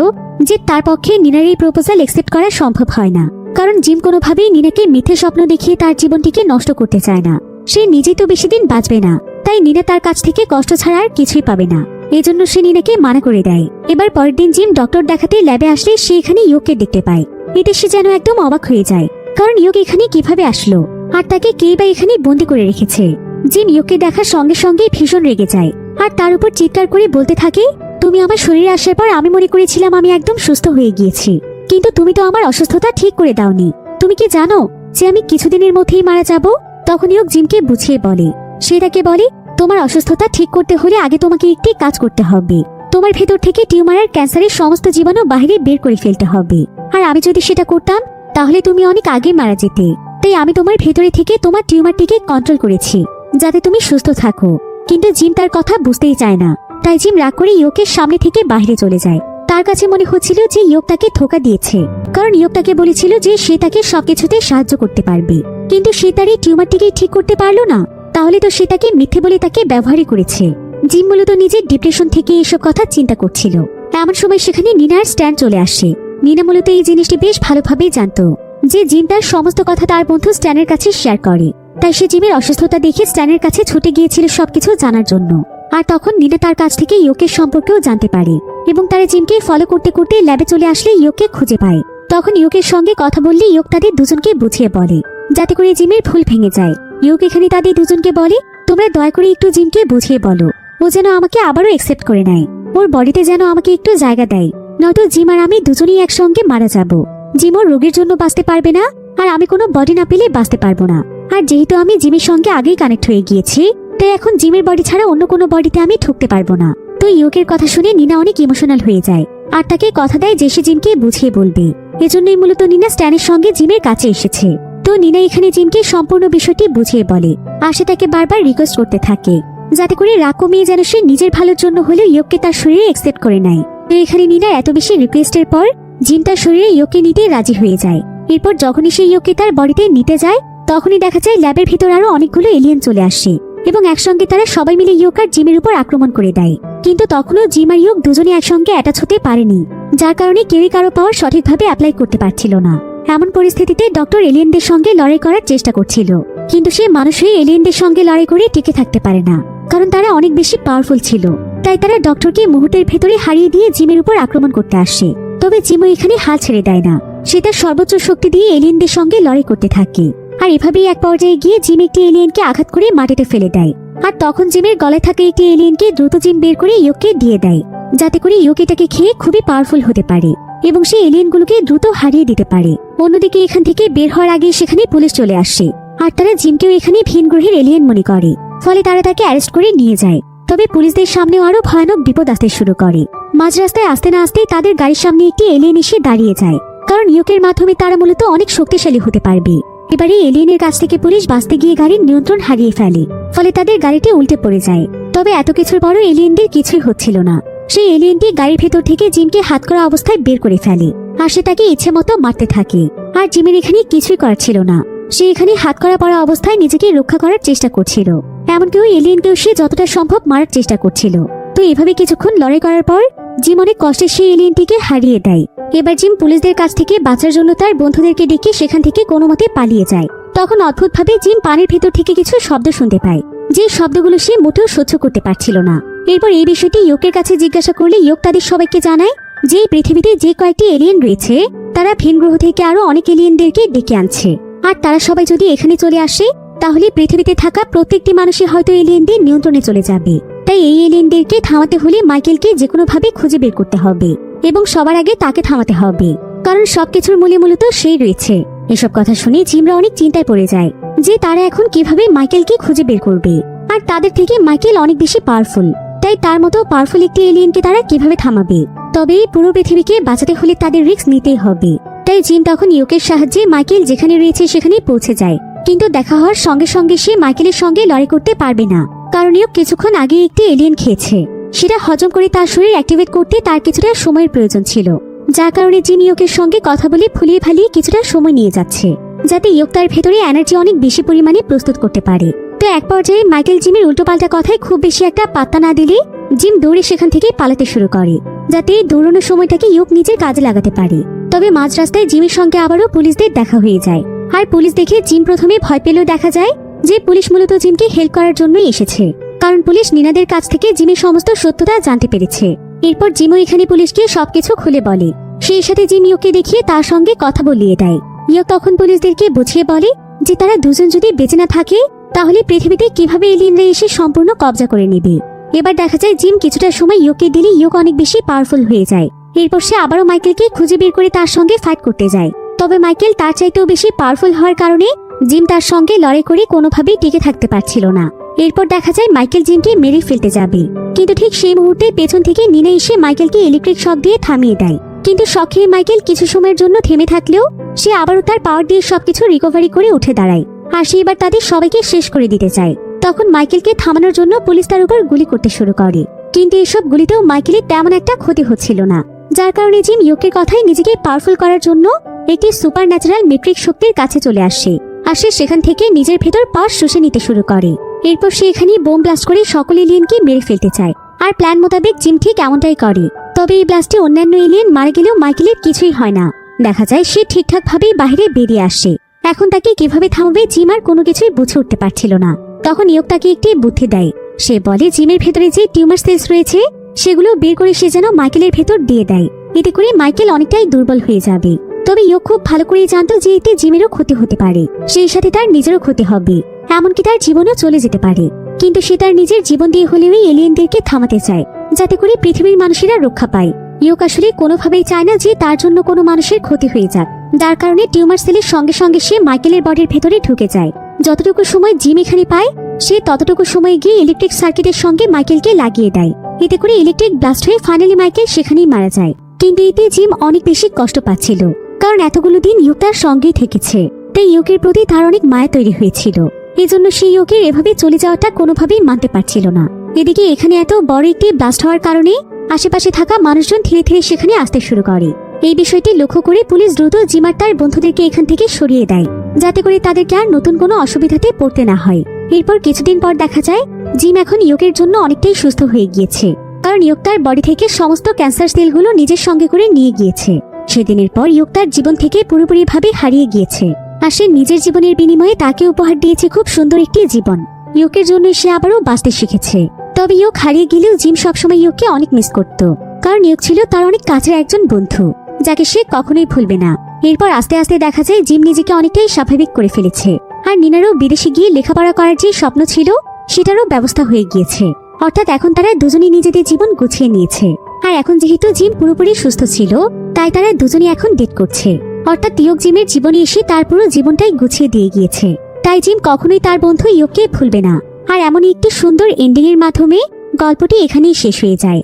যে তার পক্ষে নিনার এই প্রপোজাল একসেপ্ট করা সম্ভব হয় না, কারণ জিম কোনোভাবেই নিনাকে মিথ্যে স্বপ্ন দেখিয়ে তার জীবনটিকে নষ্ট করতে চায় না। সে নিজেই তো বেশি দিন বাঁচবে না, তাই নিনা তার কাছ থেকে কষ্ট ছাড়া আর কিছুই পাবে না। এজন্য সে নিনাকে মানা করে দেয়। এবার পরের দিন জিম ডক্টর দেখাতে ল্যাবে আসলে সে এখানে ইয়োককে দেখতে পায়। এতে সে যেন একদম অবাক হয়ে যায়, কারণ ইয়োক এখানে কিভাবে আসলো আর তাকে কে বা এখানে বন্দি করে রেখেছে। জিম ইয়োককে দেখার সঙ্গে সঙ্গে ভীষণ রেগে যায় আর তার উপর চিৎকার করে বলতে থাকে, তুমি আমার শরীরে আসার পর আমি মনে করেছিলাম আমি একদম সুস্থ হয়ে গিয়েছি, কিন্তু তুমি তো আমার অসুস্থতা ঠিক করে দাওনি। তুমি কি জানো যে আমি কিছুদিনের মধ্যেই মারা যাব? তখন ইয়ক জিমকে বুঝিয়ে বলে। সে তাকে বলে, তোমার অসুস্থতা ঠিক করতে হলে আগে তোমাকে একটি কাজ করতে হবে। তোমার ভেতর থেকে টিউমার আর ক্যান্সারের সমস্ত জীবাণু বাইরে বের করে ফেলতে হবে। আর আমি যদি সেটা করতাম তাহলে তুমি অনেক আগে মারা যেতে। তাই আমি তোমার ভেতরে থেকে তোমার টিউমারটিকে কন্ট্রোল করেছি যাতে তুমি সুস্থ থাকো। কিন্তু জিম তার কথা বুঝতেই চায় না। তাই জিম রাগ করে ইয়কের সামনে থেকে বাইরে চলে যায়। তার কাছে মনে হচ্ছিল যে ইয়ক তাকে ধোঁকা দিয়েছে, কারণ ইয়ক তাকে বলেছিল যে সে তাকে সবকিছুতে সাহায্য করতে পারবে। কিন্তু সে তার এই টিউমারটিকে ঠিক করতে পারলো না। তাহলে তো সে তাকে মিথ্যে বলে তাকে ব্যবহারই করেছে। জিম মূলত নিজের ডিপ্রেশন থেকে এসব কথা চিন্তা করছিল। এমন সময় সেখানে নিনার স্ট্যান্ড চলে আসে। নিনা মূলত এই জিনিসটি বেশ ভালোভাবেই জানতো যে জিম তার সমস্ত কথা তার বন্ধু স্ট্যানের কাছে শেয়ার করে। তাই সে জিমের অসুস্থতা দেখে স্ট্যানের কাছে ছুটে গিয়েছিল সবকিছু জানার জন্য। আর তখন নিনা তার কাছ থেকে ইয়কের সম্পর্কেও জানতে পারে এবং তারা জিমকে ফলো করতে করতে ল্যাবে চলে আসলে ইয়ককে খুঁজে পায়। তখন ইয়কের সঙ্গে কথা বললে ইয়ক তাদের দুজনকে বুঝিয়ে বলে, যাতে করে জিমের ভুল ভেঙে যায়। ইয়ক এখানে তাদের দুজনকে বলে, তোমরা দয়া করে একটু জিমকে বুঝিয়ে বলো, ও যেন আমাকে আবারও অ্যাকসেপ্ট করে নেয়। ওর বডিতে যেন আমাকে একটু জায়গা দেয়, নয়তো জিম আর আমি দুজনেই একসঙ্গে মারা যাব। জিম ওর রোগের জন্য বাঁচতে পারবে না, আর আমি কোনো বডি না পেলে বাঁচতে পারবো না। আর যেহেতু আমি জিমের সঙ্গে আগেই কানেক্ট হয়ে গিয়েছি, তাই এখন জিমের বডি ছাড়া অন্য কোনো বডিতে আমি ঢুকতে পারবো না। তো ইয়কের কথা শুনে নিনা অনেক ইমোশনাল হয়ে যায় আর তাকে কথা দেয় যে সে জিমকে বুঝিয়ে বলবে। এজন্যই মূলত নিনা স্ট্যানের সঙ্গে জিমের কাছে এসেছে। তো নিনা এখানে জিমকে সম্পূর্ণ বিষয়টি বুঝিয়ে বলে আর সে তাকে বারবার রিকোয়েস্ট করতে থাকে যাতে করে রাগ কমিয়ে যেন সে নিজের ভালোর জন্য হলেও ইয়ককে তার শরীরে অ্যাকসেপ্ট করে নেয়। তো এখানে নিনা এত বেশি রিকোয়েস্টের পর জিম তার শরীরে ইয়ককে নিতে রাজি হয়ে যায়। এরপর যখনই সে ইয়ককে তার বডিতে নিতে যায় তখনই দেখা যায় ল্যাবের ভিতর আরো অনেকগুলো এলিয়েন চলে আসে এবং একসঙ্গে তারা সবাই মিলে ইয়ক আর জিমের উপর আক্রমণ করে দেয়। কিন্তু তখনও জিম আর ইয়ক দুজনে একসঙ্গে অ্যাটাচ হতে পারেনি, যার কারণে কেউই কারো পাওয়ার সঠিকভাবে অ্যাপ্লাই করতে পারছিল না। এমন পরিস্থিতিতে ডক্টর এলিয়েনদের সঙ্গে লড়াই করার চেষ্টা করছিল, কিন্তু সে মানুষ হয়ে এলিয়েনদের সঙ্গে লড়াই করে টিকে থাকতে পারে না, কারণ তারা অনেক বেশি পাওয়ারফুল ছিল। তাই তারা ডক্টরকে মুহূর্তের ভেতরে হারিয়ে দিয়ে জিমের উপর আক্রমণ করতে আসে। তবে জিমও এখানে হাল ছেড়ে দেয় না, সে তার সর্বোচ্চ শক্তি দিয়ে এলিয়েনদের সঙ্গে লড়াই করতে থাকে। আর এভাবেই এক পর্যায়ে গিয়ে জিম একটি এলিয়েনকে আঘাত করে মাটিতে ফেলে দেয়। আর তখন জিমের গলায় থাকা একটি এলিয়েনকে দ্রুত জিম বের করে ইয়ককে দিয়ে দেয়, যাতে করে ইয়ক এটাকে খেয়ে খুবই পাওয়ারফুল হতে পারে এবং সেই এলিয়েনগুলোকে দ্রুত হারিয়ে দিতে পারে। অন্যদিকে এখান থেকে বের হওয়ার আগে সেখানে পুলিশ চলে আসে আর তারা জিমকেও এখানে ভিন গ্রহের এলিয়েন মনে করে, ফলে তারা তাকে অ্যারেস্ট করে নিয়ে যায়। তবে পুলিশদের সামনেও আরো ভয়ানক বিপদ আসতে শুরু করে। মাঝ রাস্তায় আসতে না আসতেই তাদের গাড়ির সামনে একটি এলিয়েন এসে দাঁড়িয়ে যায়, কারণ ইয়কের মাধ্যমে তারা মূলত অনেক শক্তিশালী হতে পারবে। এবারে এলিয়েনের কাছ থেকে পুলিশ বাঁচতে গিয়ে গাড়ির নিয়ন্ত্রণ হারিয়ে ফেলে, ফলে তাদের গাড়িটি উল্টে পড়ে যায়। তবে এত কিছুর পরও এলিয়েনদের কিছুই হচ্ছিল না। সেই এলিয়েনটি গাড়ির ভেতর থেকে জিমকে হাত করা অবস্থায় বের করে ফেলে আর সে তাকে ইচ্ছে মতো মারতে থাকে। আর জিমের এখানে কিছুই করার ছিল না, সে এখানে হাত করা পড়া অবস্থায় নিজেকে রক্ষা করার চেষ্টা করছিল। এমনকি ওই এলিয়েনকেও সে যতটা সম্ভব মারার চেষ্টা করছিল। তো এভাবে কিছুক্ষণ লড়াই করার পর জিম অনেক কষ্টে সেই এলিয়েনটিকে হারিয়ে দেয়। এবার জিম পুলিশদের কাছ থেকে বাঁচার জন্য তার বন্ধুদেরকে ডেকে সেখান থেকে কোনো মতে পালিয়ে যায়। তখন অদ্ভুতভাবে জিম পানির ভেতর থেকে কিছু শব্দ শুনতে পায়, যে শব্দগুলো সে মোটেও সহ্য করতে পারছিল না। এরপর এই বিষয়টি ইয়কের কাছে জিজ্ঞাসা করলে ইয়ক তাদের সবাইকে জানায় যে পৃথিবীতে যে কয়েকটি এলিয়েন রয়েছে তারা ভিন গ্রহ থেকে আরো অনেক এলিয়েনদেরকে ডেকে আনছে, আর তারা সবাই যদি এখানে চলে আসে তাহলে পৃথিবীতে থাকা প্রত্যেকটি মানুষই হয়তো এলিয়েনদের নিয়ন্ত্রণে চলে যাবে। তাই এই এলিয়েনদেরকে থামাতে হলে মাইকেলকে যে কোনো ভাবে খুঁজে বের করতে হবে এবং সবার আগে তাকে থামাতে হবে, কারণ সবকিছুর মূলে মূলত সেই রয়েছে। এসব কথা শুনে জিমরা অনেক চিন্তায় পড়ে যায় যে তারা এখন কিভাবে মাইকেলকে খুঁজে বের করবে। আর তাদের থেকে মাইকেল অনেক বেশি পাওয়ারফুল, তাই তার মতো পাওয়ারফুল একটি এলিয়েনকে তারা কিভাবে থামাবে। তবে পুরো পৃথিবীকে বাঁচাতে হলে তাদের রিস্ক নিতেই হবে। তাই জিম তখন ইয়কের সাহায্যে মাইকেল যেখানে রয়েছে সেখানে পৌঁছে যায়। কিন্তু দেখা হওয়ার সঙ্গে সঙ্গে সে মাইকেলের সঙ্গে লড়াই করতে পারবে না, কারণ ইয়ক কিছুক্ষণ আগে একটি এলিয়েন খেয়েছে। সেটা হজম করে তার শরীর অ্যাক্টিভেট করতে তার কিছুটা সময়ের প্রয়োজন ছিল, যার কারণে জিম ইয়কের সঙ্গে কথা বলে ফুলিয়ে ফালিয়ে কিছুটা সময় নিয়ে যাচ্ছে, যাতে ইয়ক তার ভেতরে এনার্জি অনেক বেশি পরিমাণে প্রস্তুত করতে পারে। তো এক পর্যায়ে মাইকেল জিমের উল্টোপাল্টা কথায় খুব বেশি একটা পাত্তা না দিলে জিম দৌড়ে সেখান থেকে পালাতে শুরু করে, যাতে দৌড়ানোর সময়টাকে ইয়ক নিজের কাজে লাগাতে পারে। তবে মাঝ রাস্তায় জিমের সঙ্গে আবারও পুলিশদের দেখা হয়ে যায়। আর পুলিশ দেখে জিম প্রথমে ভয় পেলেও দেখা যায় যে পুলিশ মূলত জিমকে হেল্প করার জন্যই এসেছে, কারণ পুলিশ নিনাদের কাছ থেকে জিমের সমস্ত সত্যতা জানতে পেরেছে। এরপর জিমও এখানে পুলিশকে সবকিছু খুলে বলে। সেই সাথে জিম ইয়ককে দেখিয়ে তার সঙ্গে কথা বলিয়ে দেয়। ইয়ক তখন পুলিশদেরকে বুঝিয়ে বলে যে তারা দুজন যদি বেঁচে না থাকে তাহলে পৃথিবীতে কিভাবে এলিয়েনরা এসে সম্পূর্ণ কবজা করে নেবে। এবার দেখা যায় জিম কিছুটা সময় ইয়ককে দিলে ইয়ক অনেক বেশি পাওয়ারফুল হয়ে যায় এরপর সে আবারও মাইকেলকে খুঁজে বের করে তার সঙ্গে ফাইট করতে যায়। তবে মাইকেল তার চাইতেও বেশি পাওয়ারফুল হওয়ার কারণে জিম তার সঙ্গে লড়াই করে কোনোভাবেই টিকে থাকতে পারছিল না। এরপর দেখা যায় মাইকেল জিমকে মেরে ফেলতে যাবে, কিন্তু ঠিক সেই মুহূর্তে পেছন থেকে নিনা এসে মাইকেলকে ইলেকট্রিক শক দিয়ে থামিয়ে দেয়। কিন্তু শক খেয়ে মাইকেল কিছু সময়ের জন্য থেমে থাকলেও সে আবারও তার পাওয়ার দিয়ে সবকিছু রিকভারি করে উঠে দাঁড়ায়, আর সে এবার তাদের সবাইকে শেষ করে দিতে চায়। তখন মাইকেলকে থামানোর জন্য পুলিশ তার উপর গুলি করতে শুরু করে, কিন্তু এসব গুলিতেও মাইকেলের তেমন একটা ক্ষতি হচ্ছিল না, যার কারণে জিম ইয়োকের কথায় নিজেকে পাওয়ারফুল করার জন্য একটি সুপার ন্যাচারাল মেট্রিক শক্তির কাছে চলে আসে, আর সে সেখান থেকে নিজের ভেতর পাওয়ার শুষে নিতে শুরু করে। এরপর সে এখানে বোম ব্লাস্ট করে সকল এলিয়েনকে মেরে ফেলতে চায়, আর প্ল্যান মোতাবেক জিম ঠিক এমনটাই করে। তবে এই ব্লাস্টে অন্যান্য এলিয়েন মারা গেলেও মাইকেলের কিছুই হয় না। দেখা যায় সে ঠিকঠাক ভাবেই বাইরে বেরিয়ে আসে। এখন তাকে কিভাবে থামাবে জিম আর কোনো কিছুই বুঝে উঠতে পারছিল না। তখন ইয়োক তাকে একটি বুদ্ধি দেয়। সে বলে জিমের ভেতরে যে টিউমার সেলস রয়েছে সেগুলো বের করে সে যেন মাইকেলের ভেতর দিয়ে দেয়, এতে করে মাইকেল অনেকটাই দুর্বল হয়ে যাবে। তবে ইয়োক খুব ভালো করে জানতো যে এতে জিমেরও ক্ষতি হতে পারে, সেই সাথে তার নিজেরও ক্ষতি হবে, এমনকি তার জীবনও চলে যেতে পারে। কিন্তু সে তার নিজের জীবন দিয়ে হলেও এই এলিয়েনদেরকে থামাতে চায়, যাতে করে পৃথিবীর মানুষেরা রক্ষা পায়। ইয়োক আসলে কোনোভাবেই চায় না যে তার জন্য কোনো মানুষের ক্ষতি হয়ে যাক, যার কারণে টিউমার সেলের সঙ্গে সঙ্গে সে মাইকেলের বডির ভেতরে ঢুকে যায়। যতটুকু সময় জিম এখানে পায় সে ততটুকু সময় গিয়ে ইলেকট্রিক সার্কিটের সঙ্গে মাইকেলকে লাগিয়ে দেয়, এতে করে ইলেকট্রিক ব্লাস্ট হয়ে ফাইনালি মাইকেল সেখানেই মারা যায়। কিন্তু এতে জিম অনেক বেশি কষ্ট পাচ্ছিল, কারণ এতগুলো দিন ইয়োক তার সঙ্গেই থেকেছে, তাই ইয়োকের প্রতি তার অনেক মায়া তৈরি হয়েছিল। এজন্য সে ইয়োকের এভাবে চলে যাওয়াটা কোনোভাবেই মানতে পারছিল না। এদিকে এখানে এত বড় একটি ব্লাস্ট হওয়ার কারণে আশেপাশে থাকা মানুষজন ধীরে ধীরে সেখানে আসতে শুরু করে। এই বিষয়টি লক্ষ্য করে পুলিশ দ্রুত জিম আর তার বন্ধুদেরকে এখান থেকে সরিয়ে দেয়, যাতে করে তাদেরকে আর নতুন কোনো অসুবিধাতে পড়তে না হয়। এরপর কিছুদিন পর দেখা যায় জিম এখন ইয়োকের জন্য অনেকটাই সুস্থ হয়ে গিয়েছে, কারণ ইয়োক তার বডি থেকে সমস্ত ক্যান্সার সেলগুলো নিজের সঙ্গে করে নিয়ে গিয়েছে। সেদিনের পর ইয়োক তার জীবন থেকে পুরোপুরিভাবে হারিয়ে গিয়েছে, আর সে নিজের জীবনের বিনিময়ে তাকে উপহার দিয়েছে খুব সুন্দর একটি জীবন। ইয়োকের জন্য সে আবারও বাঁচতে শিখেছে। তবে ইয়োক হারিয়ে গেলেও জিম সবসময় ইয়োককে অনেক মিস করত, কারণ ইয়োক ছিল তার অনেক কাছের একজন বন্ধু, যাকে সে কখনোই ভুলবে না। এরপর আস্তে আস্তে দেখা যায় জিম নিজেকে অনেকটাই স্বাভাবিক করে ফেলেছে, আর নিনারও বিদেশে গিয়ে লেখাপড়া করার যে স্বপ্ন ছিল সেটারও ব্যবস্থা হয়ে গিয়েছে। অর্থাৎ এখন তারা দুজনেই নিজেদের জীবন গুছিয়ে নিয়েছে। আর এখন যেহেতু জিম পুরোপুরি সুস্থ ছিল, তাই তারা দুজনেই এখন ডেট করছে। অর্থাৎ ইয়োক জিমের জীবনে এসে তার পুরো জীবনটাই গুছিয়ে দিয়ে গিয়েছে। তাই জিম কখনোই তার বন্ধু ইয়োককে ভুলবে না। আর এমনই একটি সুন্দর এন্ডিং এর মাধ্যমে গল্পটি এখানেই শেষ হয়ে যায়।